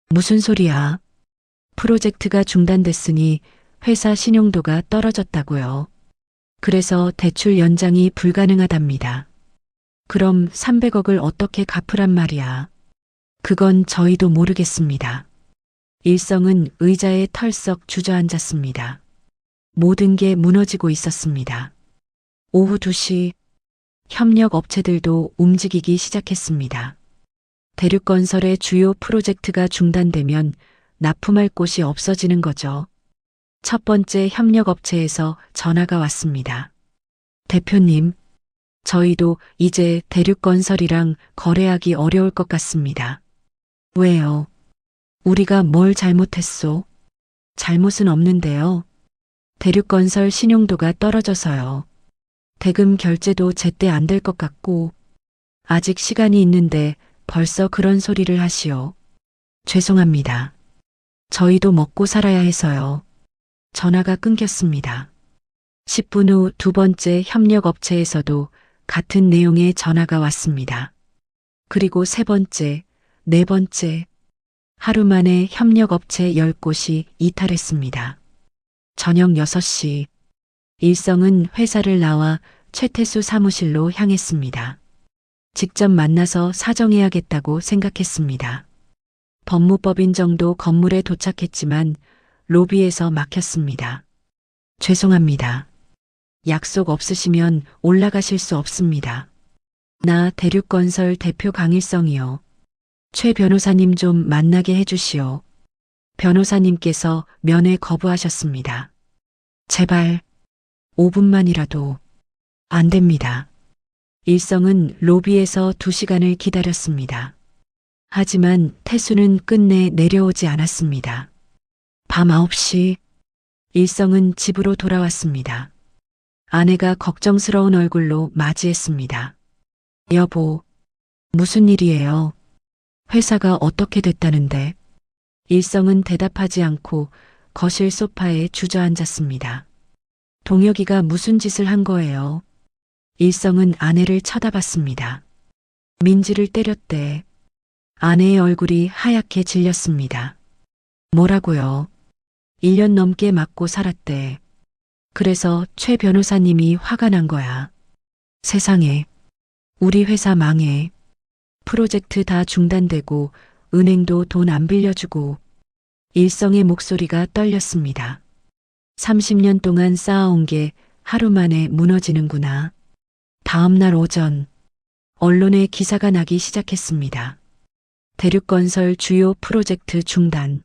Speaker 2: 무슨 소리야? 프로젝트가 중단됐으니 회사 신용도가 떨어졌다고요. 그래서 대출 연장이 불가능하답니다. 그럼 300억을 어떻게 갚으란 말이야? 그건 저희도 모르겠습니다. 일성은 의자에 털썩 주저앉았습니다. 모든 게 무너지고 있었습니다. 오후 2시 협력 업체들도 움직이기 시작했습니다. 대륙건설의 주요 프로젝트가 중단되면 납품할 곳이 없어지는 거죠. 첫 번째 협력업체에서 전화가 왔습니다. 대표님, 저희도 이제 대륙건설이랑 거래하기 어려울 것 같습니다. 왜요? 우리가 뭘 잘못했소? 잘못은 없는데요. 대륙건설 신용도가 떨어져서요. 대금 결제도 제때 안 될 것 같고, 아직 시간이 있는데 벌써 그런 소리를 하시오. 죄송합니다. 저희도 먹고 살아야 해서요. 전화가 끊겼습니다. 10분 후 두 번째 협력업체에서도 같은 내용의 전화가 왔습니다. 그리고 세 번째, 네 번째, 하루 만에 협력업체 10곳이 이탈했습니다. 저녁 6시, 일성은 회사를 나와 최태수 사무실로 향했습니다. 직접 만나서 사정해야겠다고 생각했습니다. 법무법인 정도 건물에 도착했지만 로비에서 막혔습니다. 죄송합니다. 약속 없으시면 올라가실 수 없습니다. 나 대륙건설 대표 강일성이요. 최 변호사님 좀 만나게 해주시오. 변호사님께서 면회 거부하셨습니다. 제발 5분만이라도 안 됩니다. 일성은 로비에서 2시간을 기다렸습니다. 하지만 태수는 끝내 내려오지 않았습니다. 밤 9시 일성은 집으로 돌아왔습니다. 아내가 걱정스러운 얼굴로 맞이했습니다. 여보, 무슨 일이에요? 회사가 어떻게 됐다는데? 일성은 대답하지 않고 거실 소파에 주저앉았습니다. 동혁이가 무슨 짓을 한 거예요? 일성은 아내를 쳐다봤습니다. 민지를 때렸대. 아내의 얼굴이 하얗게 질렸습니다. 뭐라고요? 1년 넘게 맞고 살았대. 그래서 최 변호사님이 화가 난 거야. 세상에, 우리 회사 망해. 프로젝트 다 중단되고 은행도 돈 안 빌려주고. 일성의 목소리가 떨렸습니다. 30년 동안 쌓아온 게 하루 만에 무너지는구나. 다음 날 오전, 언론에 기사가 나기 시작했습니다. 대륙건설 주요 프로젝트 중단,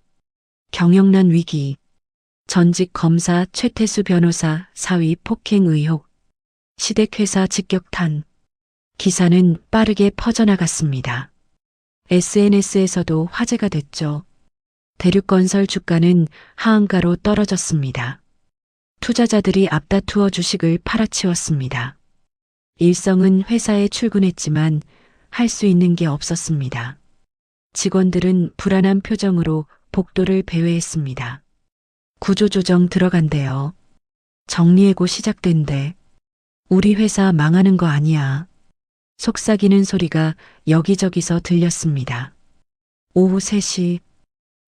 Speaker 2: 경영난 위기, 전직 검사 최태수 변호사 사위 폭행 의혹, 시댁회사 직격탄. 기사는 빠르게 퍼져나갔습니다. SNS에서도 화제가 됐죠. 대륙건설 주가는 하한가로 떨어졌습니다. 투자자들이 앞다투어 주식을 팔아치웠습니다. 일성은 회사에 출근했지만 할 수 있는 게 없었습니다. 직원들은 불안한 표정으로 복도를 배회했습니다. 구조조정 들어간대요. 정리해고 시작된대. 우리 회사 망하는 거 아니야. 속삭이는 소리가 여기저기서 들렸습니다. 오후 3시,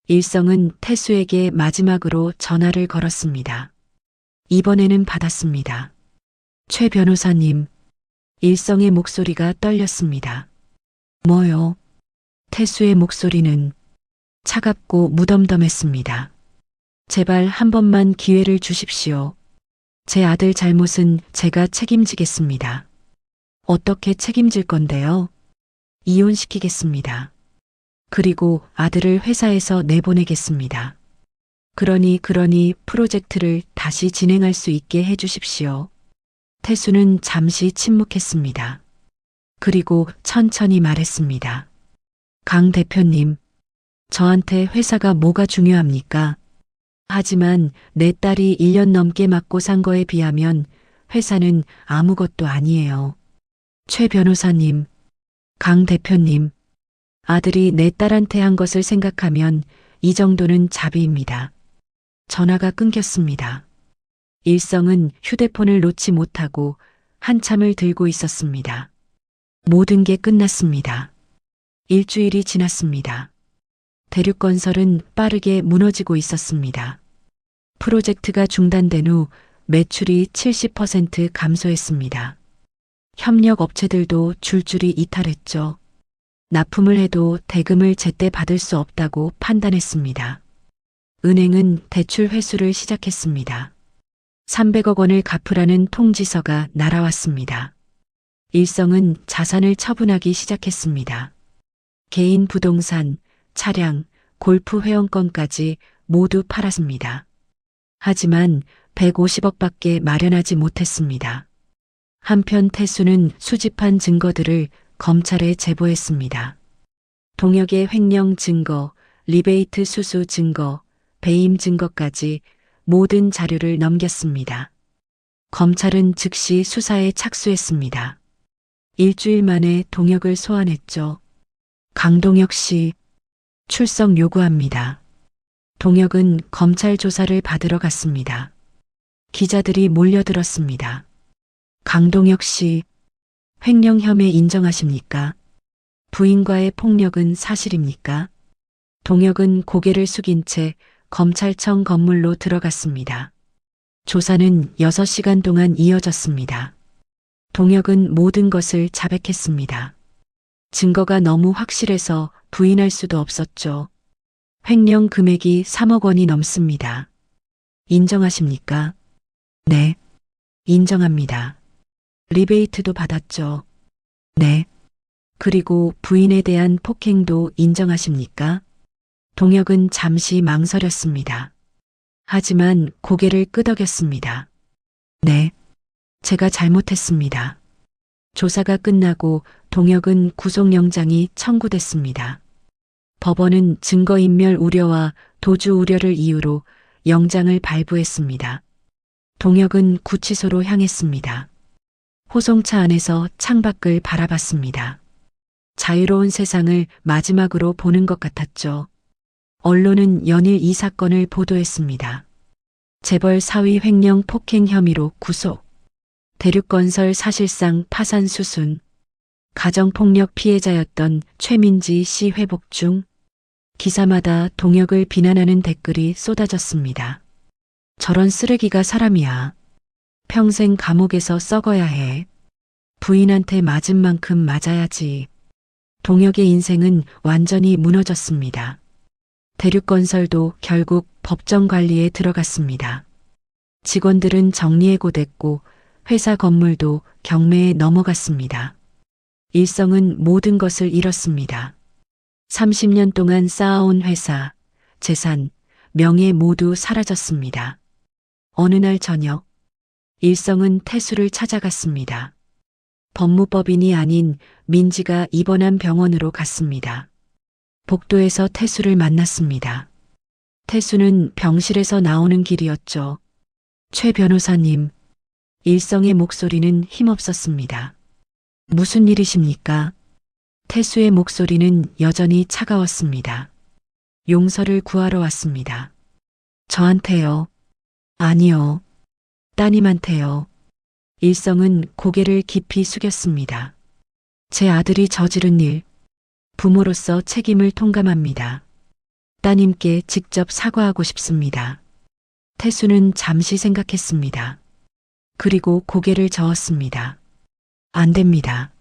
Speaker 2: 일성은 태수에게 마지막으로 전화를 걸었습니다. 이번에는 받았습니다. 최 변호사님, 일성의 목소리가 떨렸습니다. 뭐요? 태수의 목소리는 차갑고 무덤덤했습니다. 제발 한 번만 기회를 주십시오. 제 아들 잘못은 제가 책임지겠습니다. 어떻게 책임질 건데요? 이혼시키겠습니다. 그리고 아들을 회사에서 내보내겠습니다. 그러니 프로젝트를 다시 진행할 수 있게 해주십시오. 태수는 잠시 침묵했습니다. 그리고 천천히 말했습니다. 강 대표님, 저한테 회사가 뭐가 중요합니까? 하지만 내 딸이 1년 넘게 맞고 산 거에 비하면 회사는 아무것도 아니에요. 최 변호사님, 강 대표님, 아들이 내 딸한테 한 것을 생각하면 이 정도는 자비입니다. 전화가 끊겼습니다. 일성은 휴대폰을 놓지 못하고 한참을 들고 있었습니다. 모든 게 끝났습니다. 일주일이 지났습니다. 대륙건설은 빠르게 무너지고 있었습니다. 프로젝트가 중단된 후 매출이 70% 감소했습니다. 협력업체들도 줄줄이 이탈했죠. 납품을 해도 대금을 제때 받을 수 없다고 판단했습니다. 은행은 대출 회수를 시작했습니다. 300억 원을 갚으라는 통지서가 날아왔습니다. 일성은 자산을 처분하기 시작했습니다. 개인 부동산, 차량, 골프 회원권까지 모두 팔았습니다. 하지만 150억밖에 마련하지 못했습니다. 한편 태수는 수집한 증거들을 검찰에 제보했습니다. 동혁의 횡령 증거, 리베이트 수수 증거, 배임 증거까지 모든 자료를 넘겼습니다. 검찰은 즉시 수사에 착수했습니다. 일주일 만에 동혁을 소환했죠. 강동혁 씨, 출석 요구합니다. 동혁은 검찰 조사를 받으러 갔습니다. 기자들이 몰려들었습니다. 강동혁 씨, 횡령 혐의 인정하십니까? 부인과의 폭력은 사실입니까? 동혁은 고개를 숙인 채 검찰청 건물로 들어갔습니다. 조사는 6시간 동안 이어졌습니다. 동혁은 모든 것을 자백했습니다. 증거가 너무 확실해서 부인할 수도 없었죠. 횡령 금액이 3억 원이 넘습니다. 인정하십니까? 네, 인정합니다. 리베이트도 받았죠. 네. 그리고 부인에 대한 폭행도 인정하십니까? 동혁은 잠시 망설였습니다. 하지만 고개를 끄덕였습니다. 네, 제가 잘못했습니다. 조사가 끝나고 동혁은 구속영장이 청구됐습니다. 법원은 증거인멸 우려와 도주 우려를 이유로 영장을 발부했습니다. 동혁은 구치소로 향했습니다. 호송차 안에서 창밖을 바라봤습니다. 자유로운 세상을 마지막으로 보는 것 같았죠. 언론은 연일 이 사건을 보도했습니다. 재벌 사위 횡령 폭행 혐의로 구속. 대륙건설 사실상 파산 수순. 가정폭력 피해자였던 최민지 씨 회복 중. 기사마다 동혁을 비난하는 댓글이 쏟아졌습니다. 저런 쓰레기가 사람이야. 평생 감옥에서 썩어야 해. 부인한테 맞은 만큼 맞아야지. 동혁의 인생은 완전히 무너졌습니다. 대륙건설도 결국 법정 관리에 들어갔습니다. 직원들은 정리해고됐고 회사 건물도 경매에 넘어갔습니다. 일성은 모든 것을 잃었습니다. 30년 동안 쌓아온 회사, 재산, 명예 모두 사라졌습니다. 어느 날 저녁, 일성은 태수를 찾아갔습니다. 법무법인이 아닌 민지가 입원한 병원으로 갔습니다. 복도에서 태수를 만났습니다. 태수는 병실에서 나오는 길이었죠. 최 변호사님, 일성의 목소리는 힘없었습니다. 무슨 일이십니까? 태수의 목소리는 여전히 차가웠습니다. 용서를 구하러 왔습니다. 저한테요? 아니요. 따님한테요. 일성은 고개를 깊이 숙였습니다. 제 아들이 저지른 일, 부모로서 책임을 통감합니다. 따님께 직접 사과하고 싶습니다. 태수는 잠시 생각했습니다. 그리고 고개를 저었습니다. 안 됩니다.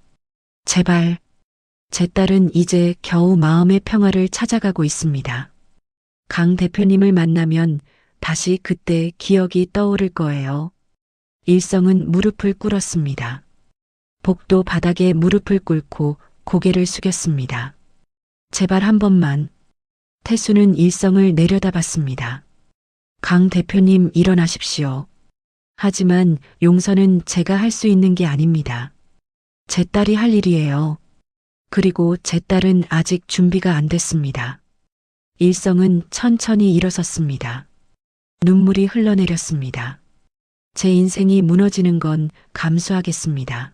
Speaker 2: 제발. 제 딸은 이제 겨우 마음의 평화를 찾아가고 있습니다. 강 대표님을 만나면 다시 그때 기억이 떠오를 거예요. 일성은 무릎을 꿇었습니다. 복도 바닥에 무릎을 꿇고 고개를 숙였습니다. 제발 한 번만. 태수는 일성을 내려다봤습니다. 강 대표님 일어나십시오. 하지만 용서는 제가 할 수 있는 게 아닙니다. 제 딸이 할 일이에요. 그리고 제 딸은 아직 준비가 안 됐습니다. 일성은 천천히 일어섰습니다. 눈물이 흘러내렸습니다. 제 인생이 무너지는 건 감수하겠습니다.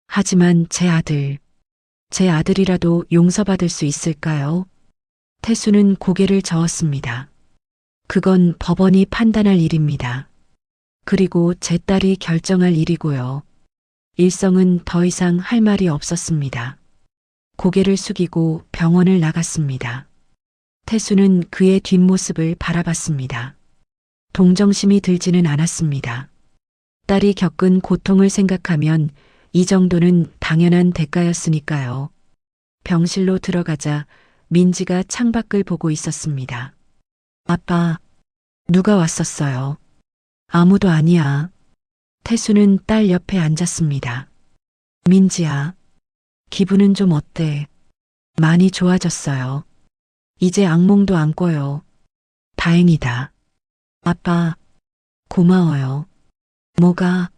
Speaker 2: 하지만 제 아들이라도 용서받을 수 있을까요? 태수는 고개를 저었습니다. 그건 법원이 판단할 일입니다. 그리고 제 딸이 결정할 일이고요. 일성은 더 이상 할 말이 없었습니다. 고개를 숙이고 병원을 나갔습니다. 태수는 그의 뒷모습을 바라봤습니다. 동정심이 들지는 않았습니다. 딸이 겪은 고통을 생각하면 이 정도는 당연한 대가였으니까요. 병실로 들어가자 민지가 창밖을 보고 있었습니다. 아빠, 누가 왔었어요? 아무도 아니야. 태수는 딸 옆에 앉았습니다. 민지야, 기분은 좀 어때? 많이 좋아졌어요. 이제 악몽도 안 꿔요. 다행이다. 아빠, 고마워요. 뭐가?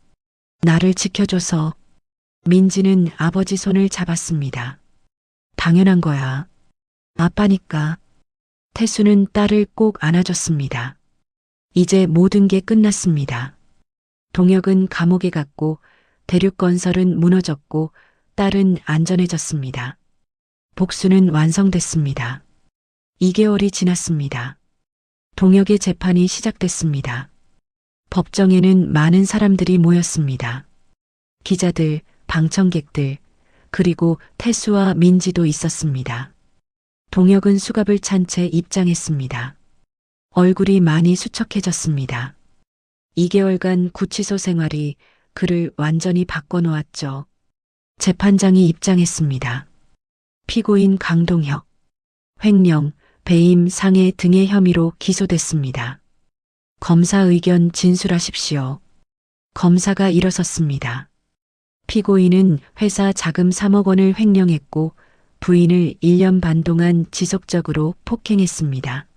Speaker 2: 나를 지켜줘서. 민지는 아버지 손을 잡았습니다. 당연한 거야. 아빠니까. 태수는 딸을 꼭 안아줬습니다. 이제 모든 게 끝났습니다. 동혁은 감옥에 갔고 대륙건설은 무너졌고 딸은 안전해졌습니다. 복수는 완성됐습니다. 2개월이 지났습니다. 동혁의 재판이 시작됐습니다. 법정에는 많은 사람들이 모였습니다. 기자들, 방청객들, 그리고 태수와 민지도 있었습니다. 동혁은 수갑을 찬 채 입장했습니다. 얼굴이 많이 수척해졌습니다. 2개월간 구치소 생활이 그를 완전히 바꿔놓았죠. 재판장이 입장했습니다. 피고인 강동혁, 횡령, 배임, 상해 등의 혐의로 기소됐습니다. 검사 의견 진술하십시오. 검사가 일어섰습니다. 피고인은 회사 자금 3억 원을 횡령했고 부인을 1년 반 동안 지속적으로 폭행했습니다.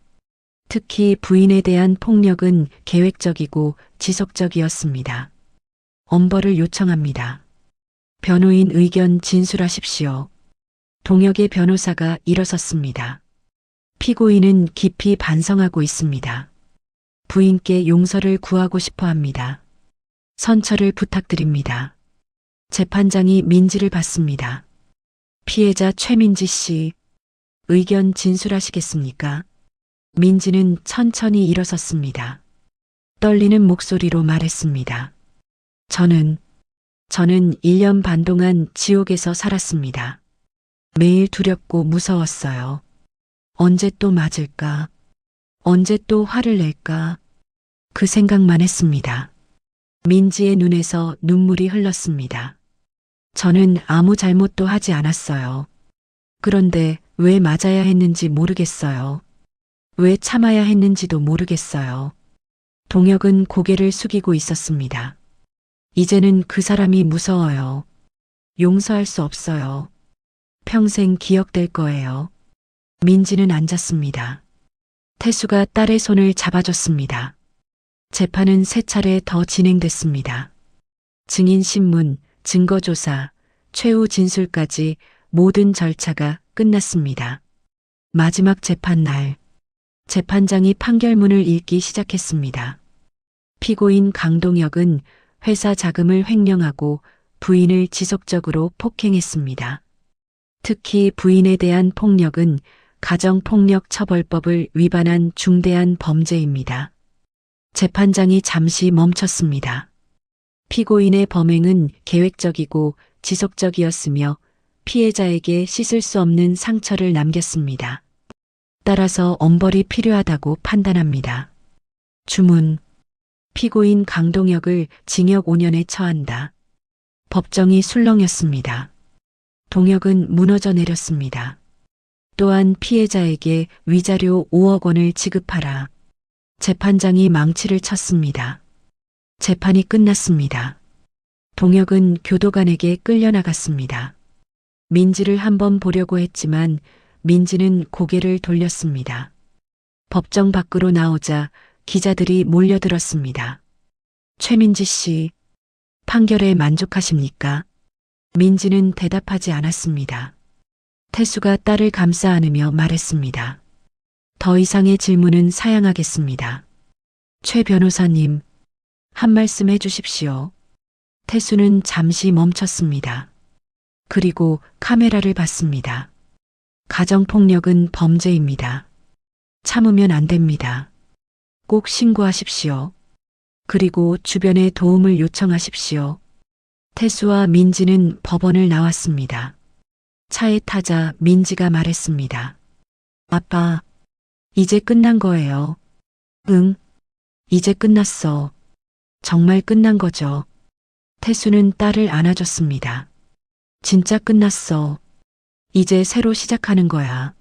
Speaker 2: 특히 부인에 대한 폭력은 계획적이고 지속적이었습니다. 엄벌을 요청합니다. 변호인 의견 진술하십시오. 동혁의 변호사가 일어섰습니다. 피고인은 깊이 반성하고 있습니다. 부인께 용서를 구하고 싶어 합니다. 선처를 부탁드립니다. 재판장이 민지를 받습니다. 피해자 최민지 씨, 의견 진술하시겠습니까? 민지는 천천히 일어섰습니다. 떨리는 목소리로 말했습니다. 저는 1년 반 동안 지옥에서 살았습니다. 매일 두렵고 무서웠어요. 언제 또 맞을까? 언제 또 화를 낼까? 그 생각만 했습니다. 민지의 눈에서 눈물이 흘렀습니다. 저는 아무 잘못도 하지 않았어요. 그런데 왜 맞아야 했는지 모르겠어요. 왜 참아야 했는지도 모르겠어요. 동혁은 고개를 숙이고 있었습니다. 이제는 그 사람이 무서워요. 용서할 수 없어요. 평생 기억될 거예요. 민지는 앉았습니다. 태수가 딸의 손을 잡아줬습니다. 재판은 3차례 더 진행됐습니다. 증인신문, 증거조사, 최후 진술까지 모든 절차가 끝났습니다. 마지막 재판날, 재판장이 판결문을 읽기 시작했습니다. 피고인 강동혁은 회사 자금을 횡령하고 부인을 지속적으로 폭행했습니다. 특히 부인에 대한 폭력은 가정폭력처벌법을 위반한 중대한 범죄입니다. 재판장이 잠시 멈췄습니다. 피고인의 범행은 계획적이고 지속적이었으며 피해자에게 씻을 수 없는 상처를 남겼습니다. 따라서 엄벌이 필요하다고 판단합니다. 주문. 피고인 강동혁을 징역 5년에 처한다. 법정이 술렁였습니다. 동혁은 무너져 내렸습니다. 또한 피해자에게 위자료 5억 원을 지급하라. 재판장이 망치를 쳤습니다. 재판이 끝났습니다. 동혁은 교도관에게 끌려나갔습니다. 민지를 한번 보려고 했지만 민지는 고개를 돌렸습니다. 법정 밖으로 나오자 기자들이 몰려들었습니다. 최민지 씨, 판결에 만족하십니까? 민지는 대답하지 않았습니다. 태수가 딸을 감싸 안으며 말했습니다. 더 이상의 질문은 사양하겠습니다. 최 변호사님, 한 말씀 해주십시오. 태수는 잠시 멈췄습니다. 그리고 카메라를 봤습니다. 가정폭력은 범죄입니다. 참으면 안 됩니다. 꼭 신고하십시오. 그리고 주변에 도움을 요청하십시오. 태수와 민지는 법원을 나왔습니다. 차에 타자 민지가 말했습니다. 아빠, 이제 끝난 거예요. 응, 이제 끝났어. 정말 끝난 거죠. 태수는 딸을 안아줬습니다. 진짜 끝났어. 이제 새로 시작하는 거야.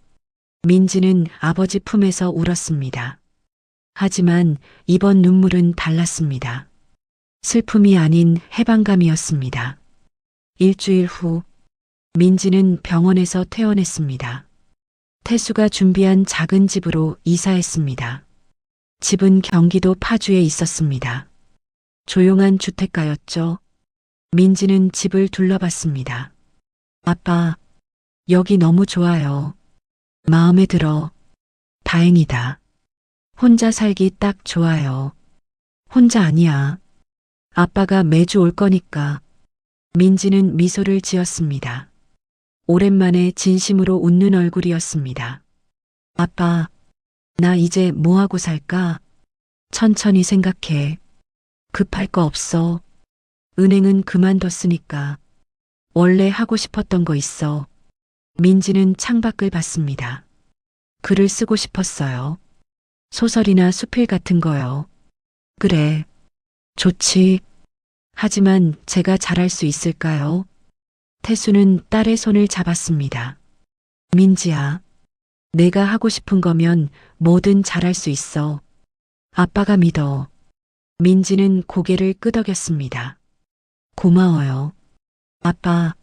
Speaker 2: 민지는 아버지 품에서 울었습니다. 하지만 이번 눈물은 달랐습니다. 슬픔이 아닌 해방감이었습니다. 일주일 후 민지는 병원에서 퇴원했습니다. 태수가 준비한 작은 집으로 이사했습니다. 집은 경기도 파주에 있었습니다. 조용한 주택가였죠. 민지는 집을 둘러봤습니다. 아빠, 여기 너무 좋아요. 마음에 들어. 다행이다. 혼자 살기 딱 좋아요. 혼자 아니야. 아빠가 매주 올 거니까. 민지는 미소를 지었습니다. 오랜만에 진심으로 웃는 얼굴이었습니다. 아빠, 나 이제 뭐 하고 살까? 천천히 생각해. 급할 거 없어. 은행은 그만뒀으니까. 원래 하고 싶었던 거 있어. 민지는 창밖을 봤습니다. 글을 쓰고 싶었어요. 소설이나 수필 같은 거요. 그래. 좋지. 하지만 제가 잘할 수 있을까요? 태수는 딸의 손을 잡았습니다. 민지야, 내가 하고 싶은 거면 뭐든 잘할 수 있어. 아빠가 믿어. 민지는 고개를 끄덕였습니다. 고마워요. 아빠,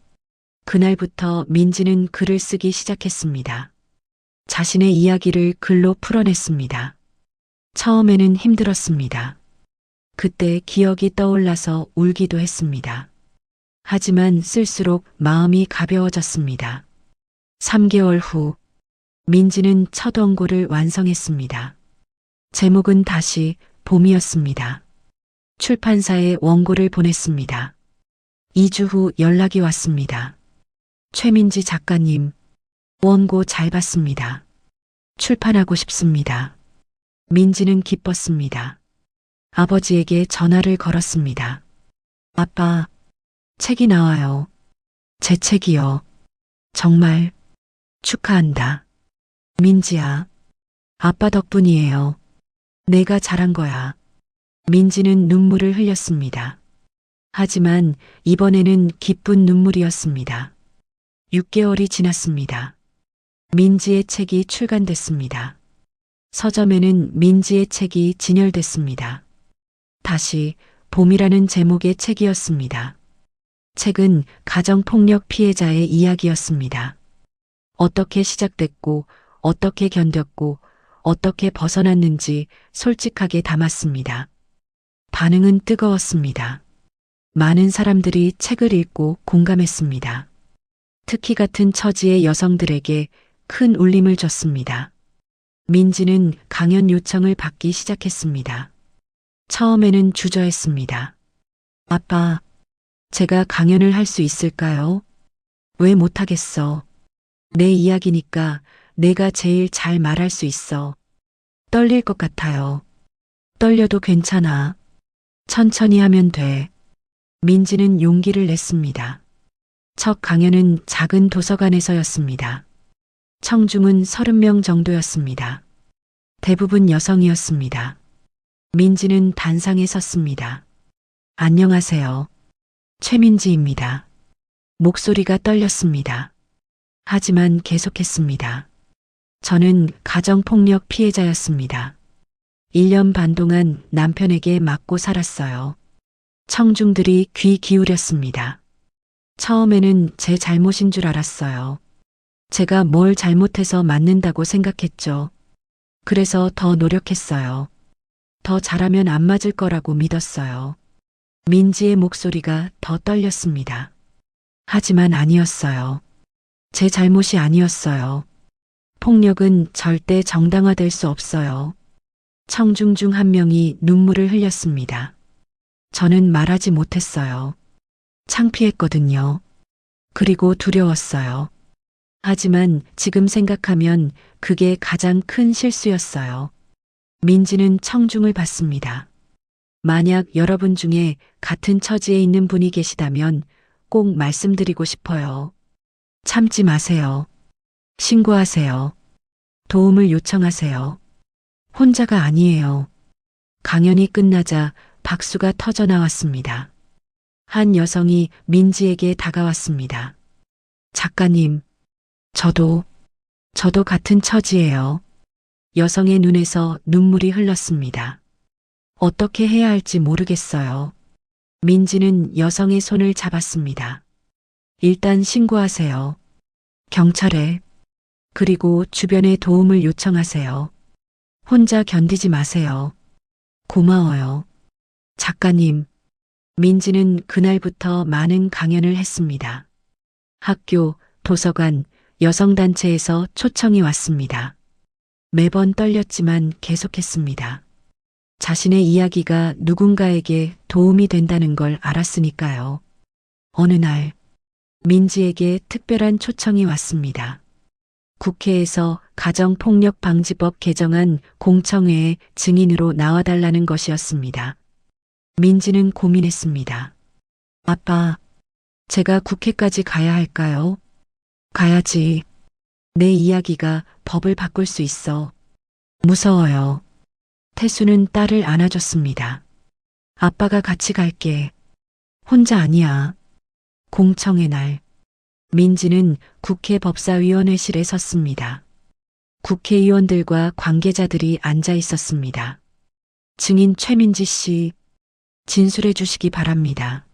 Speaker 2: 그날부터 민지는 글을 쓰기 시작했습니다. 자신의 이야기를 글로 풀어냈습니다. 처음에는 힘들었습니다. 그때 기억이 떠올라서 울기도 했습니다. 하지만 쓸수록 마음이 가벼워졌습니다. 3개월 후, 민지는 첫 원고를 완성했습니다. 제목은 다시 봄이었습니다. 출판사에 원고를 보냈습니다. 2주 후 연락이 왔습니다. 최민지 작가님, 원고 잘 봤습니다. 출판하고 싶습니다. 민지는 기뻤습니다. 아버지에게 전화를 걸었습니다. 아빠, 책이 나와요. 제 책이요. 정말 축하한다. 민지야, 아빠 덕분이에요. 내가 잘한 거야. 민지는 눈물을 흘렸습니다. 하지만 이번에는 기쁜 눈물이었습니다. 6개월이 지났습니다. 민지의 책이 출간됐습니다. 서점에는 민지의 책이 진열됐습니다. 다시 봄이라는 제목의 책이었습니다. 책은 가정폭력 피해자의 이야기였습니다. 어떻게 시작됐고, 어떻게 견뎠고, 어떻게 벗어났는지 솔직하게 담았습니다. 반응은 뜨거웠습니다. 많은 사람들이 책을 읽고 공감했습니다. 특히 같은 처지의 여성들에게 큰 울림을 줬습니다. 민지는 강연 요청을 받기 시작했습니다. 처음에는 주저했습니다. 아빠, 제가 강연을 할 수 있을까요? 왜 못하겠어? 내 이야기니까 내가 제일 잘 말할 수 있어. 떨릴 것 같아요. 떨려도 괜찮아. 천천히 하면 돼. 민지는 용기를 냈습니다. 첫 강연은 작은 도서관에서였습니다. 청중은 30명 정도였습니다. 대부분 여성이었습니다. 민지는 단상에 섰습니다. 안녕하세요. 최민지입니다. 목소리가 떨렸습니다. 하지만 계속했습니다. 저는 가정폭력 피해자였습니다. 1년 반 동안 남편에게 맞고 살았어요. 청중들이 귀 기울였습니다. 처음에는 제 잘못인 줄 알았어요. 제가 뭘 잘못해서 맞는다고 생각했죠. 그래서 더 노력했어요. 더 잘하면 안 맞을 거라고 믿었어요. 민지의 목소리가 더 떨렸습니다. 하지만 아니었어요. 제 잘못이 아니었어요. 폭력은 절대 정당화될 수 없어요. 청중 중 한 명이 눈물을 흘렸습니다. 저는 말하지 못했어요. 창피했거든요. 그리고 두려웠어요. 하지만 지금 생각하면 그게 가장 큰 실수였어요. 민지는 청중을 봤습니다. 만약 여러분 중에 같은 처지에 있는 분이 계시다면 꼭 말씀드리고 싶어요. 참지 마세요. 신고하세요. 도움을 요청하세요. 혼자가 아니에요. 강연이 끝나자 박수가 터져 나왔습니다. 한 여성이 민지에게 다가왔습니다. 작가님, 저도 같은 처지예요. 여성의 눈에서 눈물이 흘렀습니다. 어떻게 해야 할지 모르겠어요. 민지는 여성의 손을 잡았습니다. 일단 신고하세요. 경찰에. 그리고 주변에 도움을 요청하세요. 혼자 견디지 마세요. 고마워요. 작가님, 민지는 그날부터 많은 강연을 했습니다. 학교, 도서관, 여성단체에서 초청이 왔습니다. 매번 떨렸지만 계속했습니다. 자신의 이야기가 누군가에게 도움이 된다는 걸 알았으니까요. 어느 날, 민지에게 특별한 초청이 왔습니다. 국회에서 가정폭력방지법 개정안 공청회에 증인으로 나와달라는 것이었습니다. 민지는 고민했습니다. 아빠, 제가 국회까지 가야 할까요? 가야지. 내 이야기가 법을 바꿀 수 있어. 무서워요. 태수는 딸을 안아줬습니다. 아빠가 같이 갈게. 혼자 아니야. 공청회 날, 민지는 국회 법사위원회실에 섰습니다. 국회의원들과 관계자들이 앉아 있었습니다. 증인 최민지 씨, 진술해 주시기 바랍니다.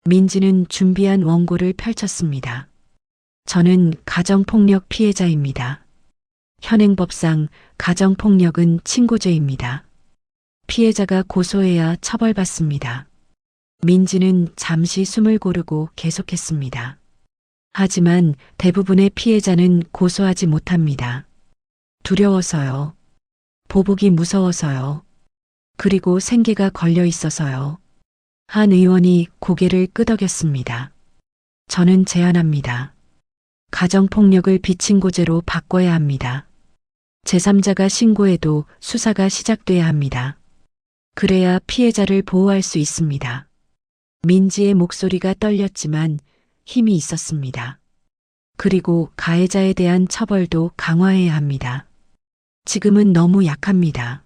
Speaker 2: 민지는 준비한 원고를 펼쳤습니다. 저는 가정폭력 피해자입니다. 현행법상 가정폭력은 친고죄입니다. 피해자가 고소해야 처벌받습니다. 민지는 잠시 숨을 고르고 계속했습니다. 하지만 대부분의 피해자는 고소하지 못합니다. 두려워서요. 보복이 무서워서요. 그리고 생계가 걸려 있어서요. 한 의원이 고개를 끄덕였습니다. 저는 제안합니다. 가정폭력을 비친고죄로 바꿔야 합니다. 제3자가 신고해도 수사가 시작돼야 합니다. 그래야 피해자를 보호할 수 있습니다. 민지의 목소리가 떨렸지만 힘이 있었습니다. 그리고 가해자에 대한 처벌도 강화해야 합니다. 지금은 너무 약합니다.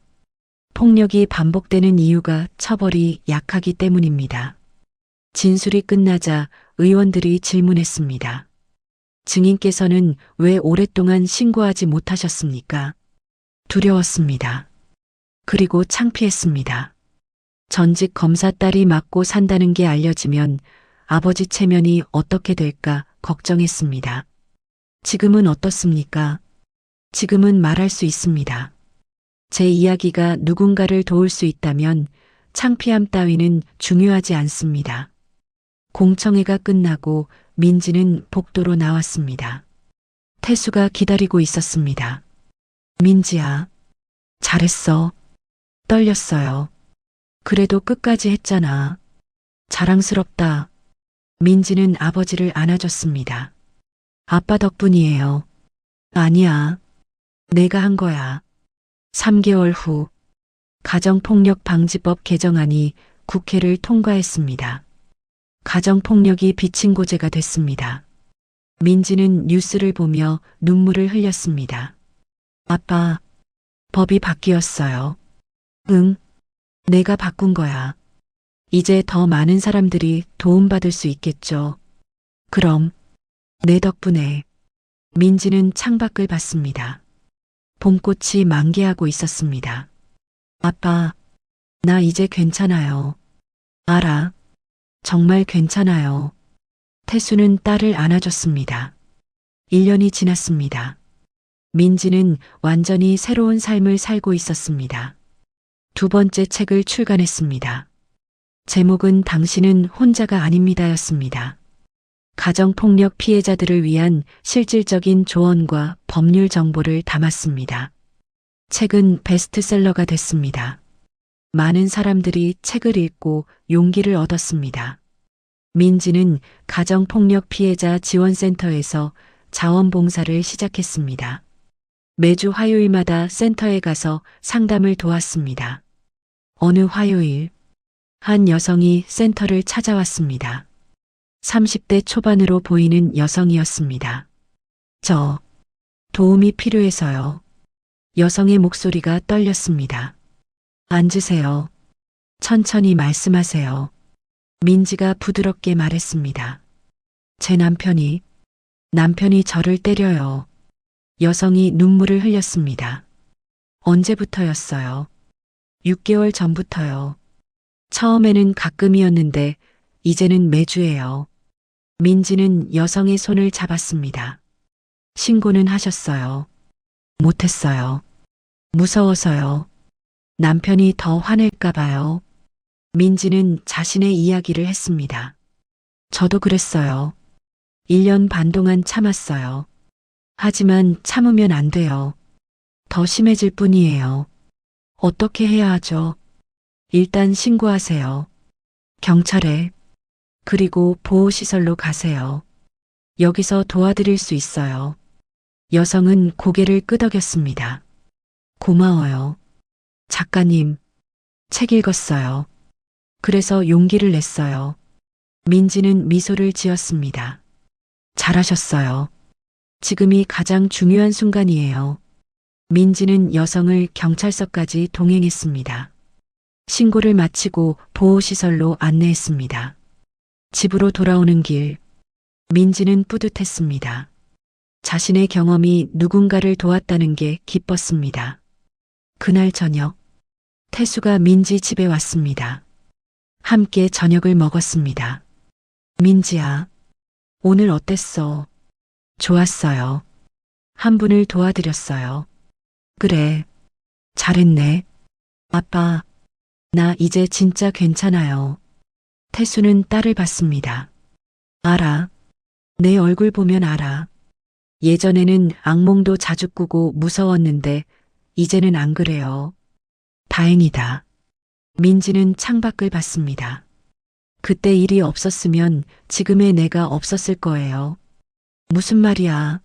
Speaker 2: 폭력이 반복되는 이유가 처벌이 약하기 때문입니다. 진술이 끝나자 의원들이 질문했습니다. 증인께서는 왜 오랫동안 신고하지 못하셨습니까? 두려웠습니다. 그리고 창피했습니다. 전직 검사 딸이 맞고 산다는 게 알려지면 아버지 체면이 어떻게 될까 걱정했습니다. 지금은 어떻습니까? 지금은 말할 수 있습니다. 제 이야기가 누군가를 도울 수 있다면 창피함 따위는 중요하지 않습니다. 공청회가 끝나고 민지는 복도로 나왔습니다. 태수가 기다리고 있었습니다. 민지야, 잘했어. 떨렸어요. 그래도 끝까지 했잖아. 자랑스럽다. 민지는 아버지를 안아줬습니다. 아빠 덕분이에요. 아니야. 내가 한 거야. 3개월 후 가정폭력방지법 개정안이 국회를 통과했습니다. 가정폭력이 비친고죄가 됐습니다. 민지는 뉴스를 보며 눈물을 흘렸습니다. 아빠, 법이 바뀌었어요. 응, 내가 바꾼 거야. 이제 더 많은 사람들이 도움받을 수 있겠죠. 그럼, 내 덕분에. 민지는 창밖을 봤습니다. 봄꽃이 만개하고 있었습니다. 아빠, 나 이제 괜찮아요. 알아. 정말 괜찮아요. 태수는 딸을 안아줬습니다. 1년이 지났습니다. 민지는 완전히 새로운 삶을 살고 있었습니다. 두 번째 책을 출간했습니다. 제목은 당신은 혼자가 아닙니다였습니다. 가정폭력 피해자들을 위한 실질적인 조언과 법률 정보를 담았습니다. 책은 베스트셀러가 됐습니다. 많은 사람들이 책을 읽고 용기를 얻었습니다. 민지는 가정폭력 피해자 지원센터에서 자원봉사를 시작했습니다. 매주 화요일마다 센터에 가서 상담을 도왔습니다. 어느 화요일, 한 여성이 센터를 찾아왔습니다. 30대 초반으로 보이는 여성이었습니다. 저, 도움이 필요해서요. 여성의 목소리가 떨렸습니다. 앉으세요. 천천히 말씀하세요. 민지가 부드럽게 말했습니다. 제 남편이 저를 때려요. 여성이 눈물을 흘렸습니다. 언제부터였어요? 6개월 전부터요. 처음에는 가끔이었는데 이제는 매주예요. 민지는 여성의 손을 잡았습니다. 신고는 하셨어요. 못했어요. 무서워서요. 남편이 더 화낼까 봐요. 민지는 자신의 이야기를 했습니다. 저도 그랬어요. 1년 반 동안 참았어요. 하지만 참으면 안 돼요. 더 심해질 뿐이에요. 어떻게 해야 하죠? 일단 신고하세요. 경찰에. 그리고 보호시설로 가세요. 여기서 도와드릴 수 있어요. 여성은 고개를 끄덕였습니다. 고마워요. 작가님, 책 읽었어요. 그래서 용기를 냈어요. 민지는 미소를 지었습니다. 잘하셨어요. 지금이 가장 중요한 순간이에요. 민지는 여성을 경찰서까지 동행했습니다. 신고를 마치고 보호시설로 안내했습니다. 집으로 돌아오는 길, 민지는 뿌듯했습니다. 자신의 경험이 누군가를 도왔다는 게 기뻤습니다. 그날 저녁, 태수가 민지 집에 왔습니다. 함께 저녁을 먹었습니다. 민지야, 오늘 어땠어? 좋았어요. 한 분을 도와드렸어요. 그래, 잘했네. 아빠, 나 이제 진짜 괜찮아요. 태수는 딸을 봤습니다. 알아. 내 얼굴 보면 알아. 예전에는 악몽도 자주 꾸고 무서웠는데 이제는 안 그래요. 다행이다. 민지는 창밖을 봤습니다. 그때 일이 없었으면 지금의 내가 없었을 거예요. 무슨 말이야.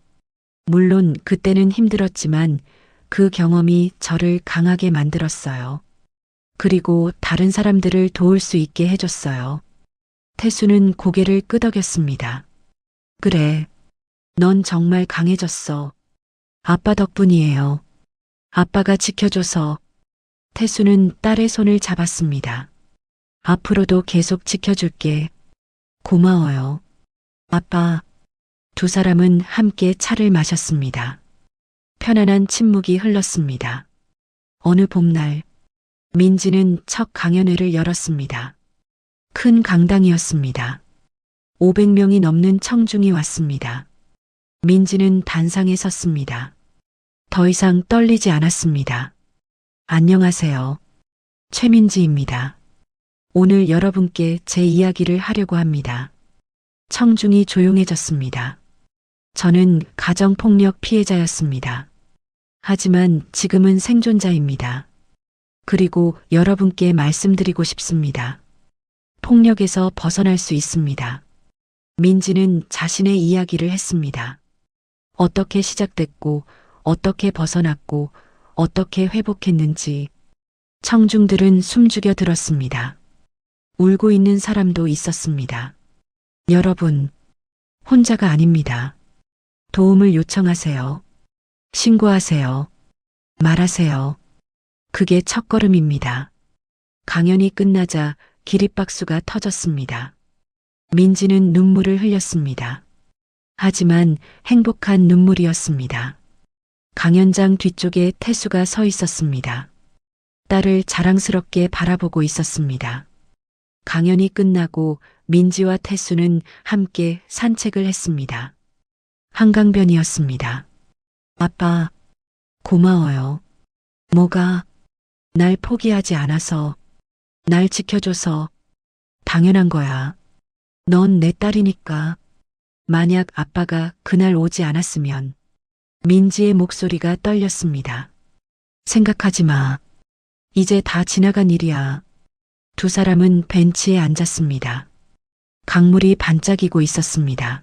Speaker 2: 물론 그때는 힘들었지만 그 경험이 저를 강하게 만들었어요. 그리고 다른 사람들을 도울 수 있게 해줬어요. 태수는 고개를 끄덕였습니다. 그래, 넌 정말 강해졌어. 아빠 덕분이에요. 아빠가 지켜줘서. 태수는 딸의 손을 잡았습니다. 앞으로도 계속 지켜줄게. 고마워요. 아빠. 두 사람은 함께 차를 마셨습니다. 편안한 침묵이 흘렀습니다. 어느 봄날, 민지는 첫 강연회를 열었습니다. 큰 강당이었습니다. 500명이 넘는 청중이 왔습니다. 민지는 단상에 섰습니다. 더 이상 떨리지 않았습니다. 안녕하세요. 최민지입니다. 오늘 여러분께 제 이야기를 하려고 합니다. 청중이 조용해졌습니다. 저는 가정폭력 피해자였습니다. 하지만 지금은 생존자입니다. 그리고 여러분께 말씀드리고 싶습니다. 폭력에서 벗어날 수 있습니다. 민지는 자신의 이야기를 했습니다. 어떻게 시작됐고, 어떻게 벗어났고, 어떻게 회복했는지. 청중들은 숨죽여 들었습니다. 울고 있는 사람도 있었습니다. 여러분, 혼자가 아닙니다. 도움을 요청하세요. 신고하세요. 말하세요. 그게 첫걸음입니다. 강연이 끝나자 기립박수가 터졌습니다. 민지는 눈물을 흘렸습니다. 하지만 행복한 눈물이었습니다. 강연장 뒤쪽에 태수가 서 있었습니다. 딸을 자랑스럽게 바라보고 있었습니다. 강연이 끝나고 민지와 태수는 함께 산책을 했습니다. 한강변이었습니다. 아빠, 고마워요. 뭐가? 날 포기하지 않아서, 날 지켜줘서. 당연한 거야. 넌 내 딸이니까. 만약 아빠가 그날 오지 않았으면. 민지의 목소리가 떨렸습니다. 생각하지 마. 이제 다 지나간 일이야. 두 사람은 벤치에 앉았습니다. 강물이 반짝이고 있었습니다.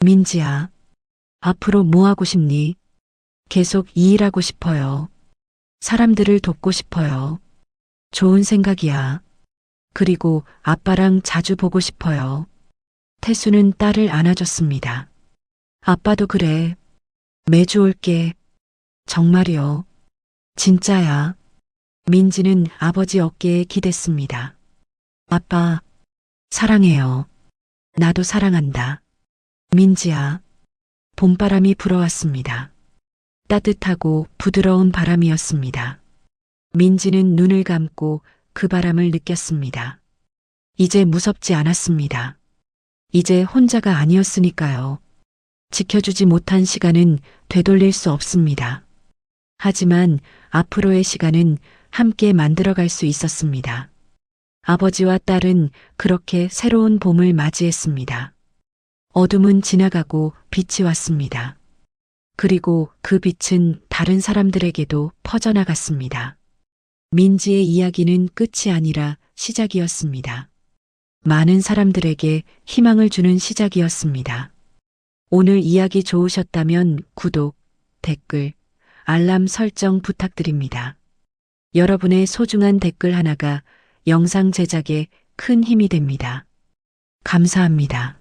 Speaker 2: 민지야, 앞으로 뭐 하고 싶니? 계속 이 일하고 싶어요. 사람들을 돕고 싶어요. 좋은 생각이야. 그리고 아빠랑 자주 보고 싶어요. 태수는 딸을 안아줬습니다. 아빠도 그래. 매주 올게. 정말이요. 진짜야. 민지는 아버지 어깨에 기댔습니다. 아빠, 사랑해요. 나도 사랑한다. 민지야. 봄바람이 불어왔습니다. 따뜻하고 부드러운 바람이었습니다. 민지는 눈을 감고 그 바람을 느꼈습니다. 이제 무섭지 않았습니다. 이제 혼자가 아니었으니까요. 지켜주지 못한 시간은 되돌릴 수 없습니다. 하지만 앞으로의 시간은 함께 만들어갈 수 있었습니다. 아버지와 딸은 그렇게 새로운 봄을 맞이했습니다. 어둠은 지나가고 빛이 왔습니다. 그리고 그 빛은 다른 사람들에게도 퍼져나갔습니다. 민지의 이야기는 끝이 아니라 시작이었습니다. 많은 사람들에게 희망을 주는 시작이었습니다. 오늘 이야기 좋으셨다면 구독, 댓글, 알람 설정 부탁드립니다. 여러분의 소중한 댓글 하나가 영상 제작에 큰 힘이 됩니다. 감사합니다.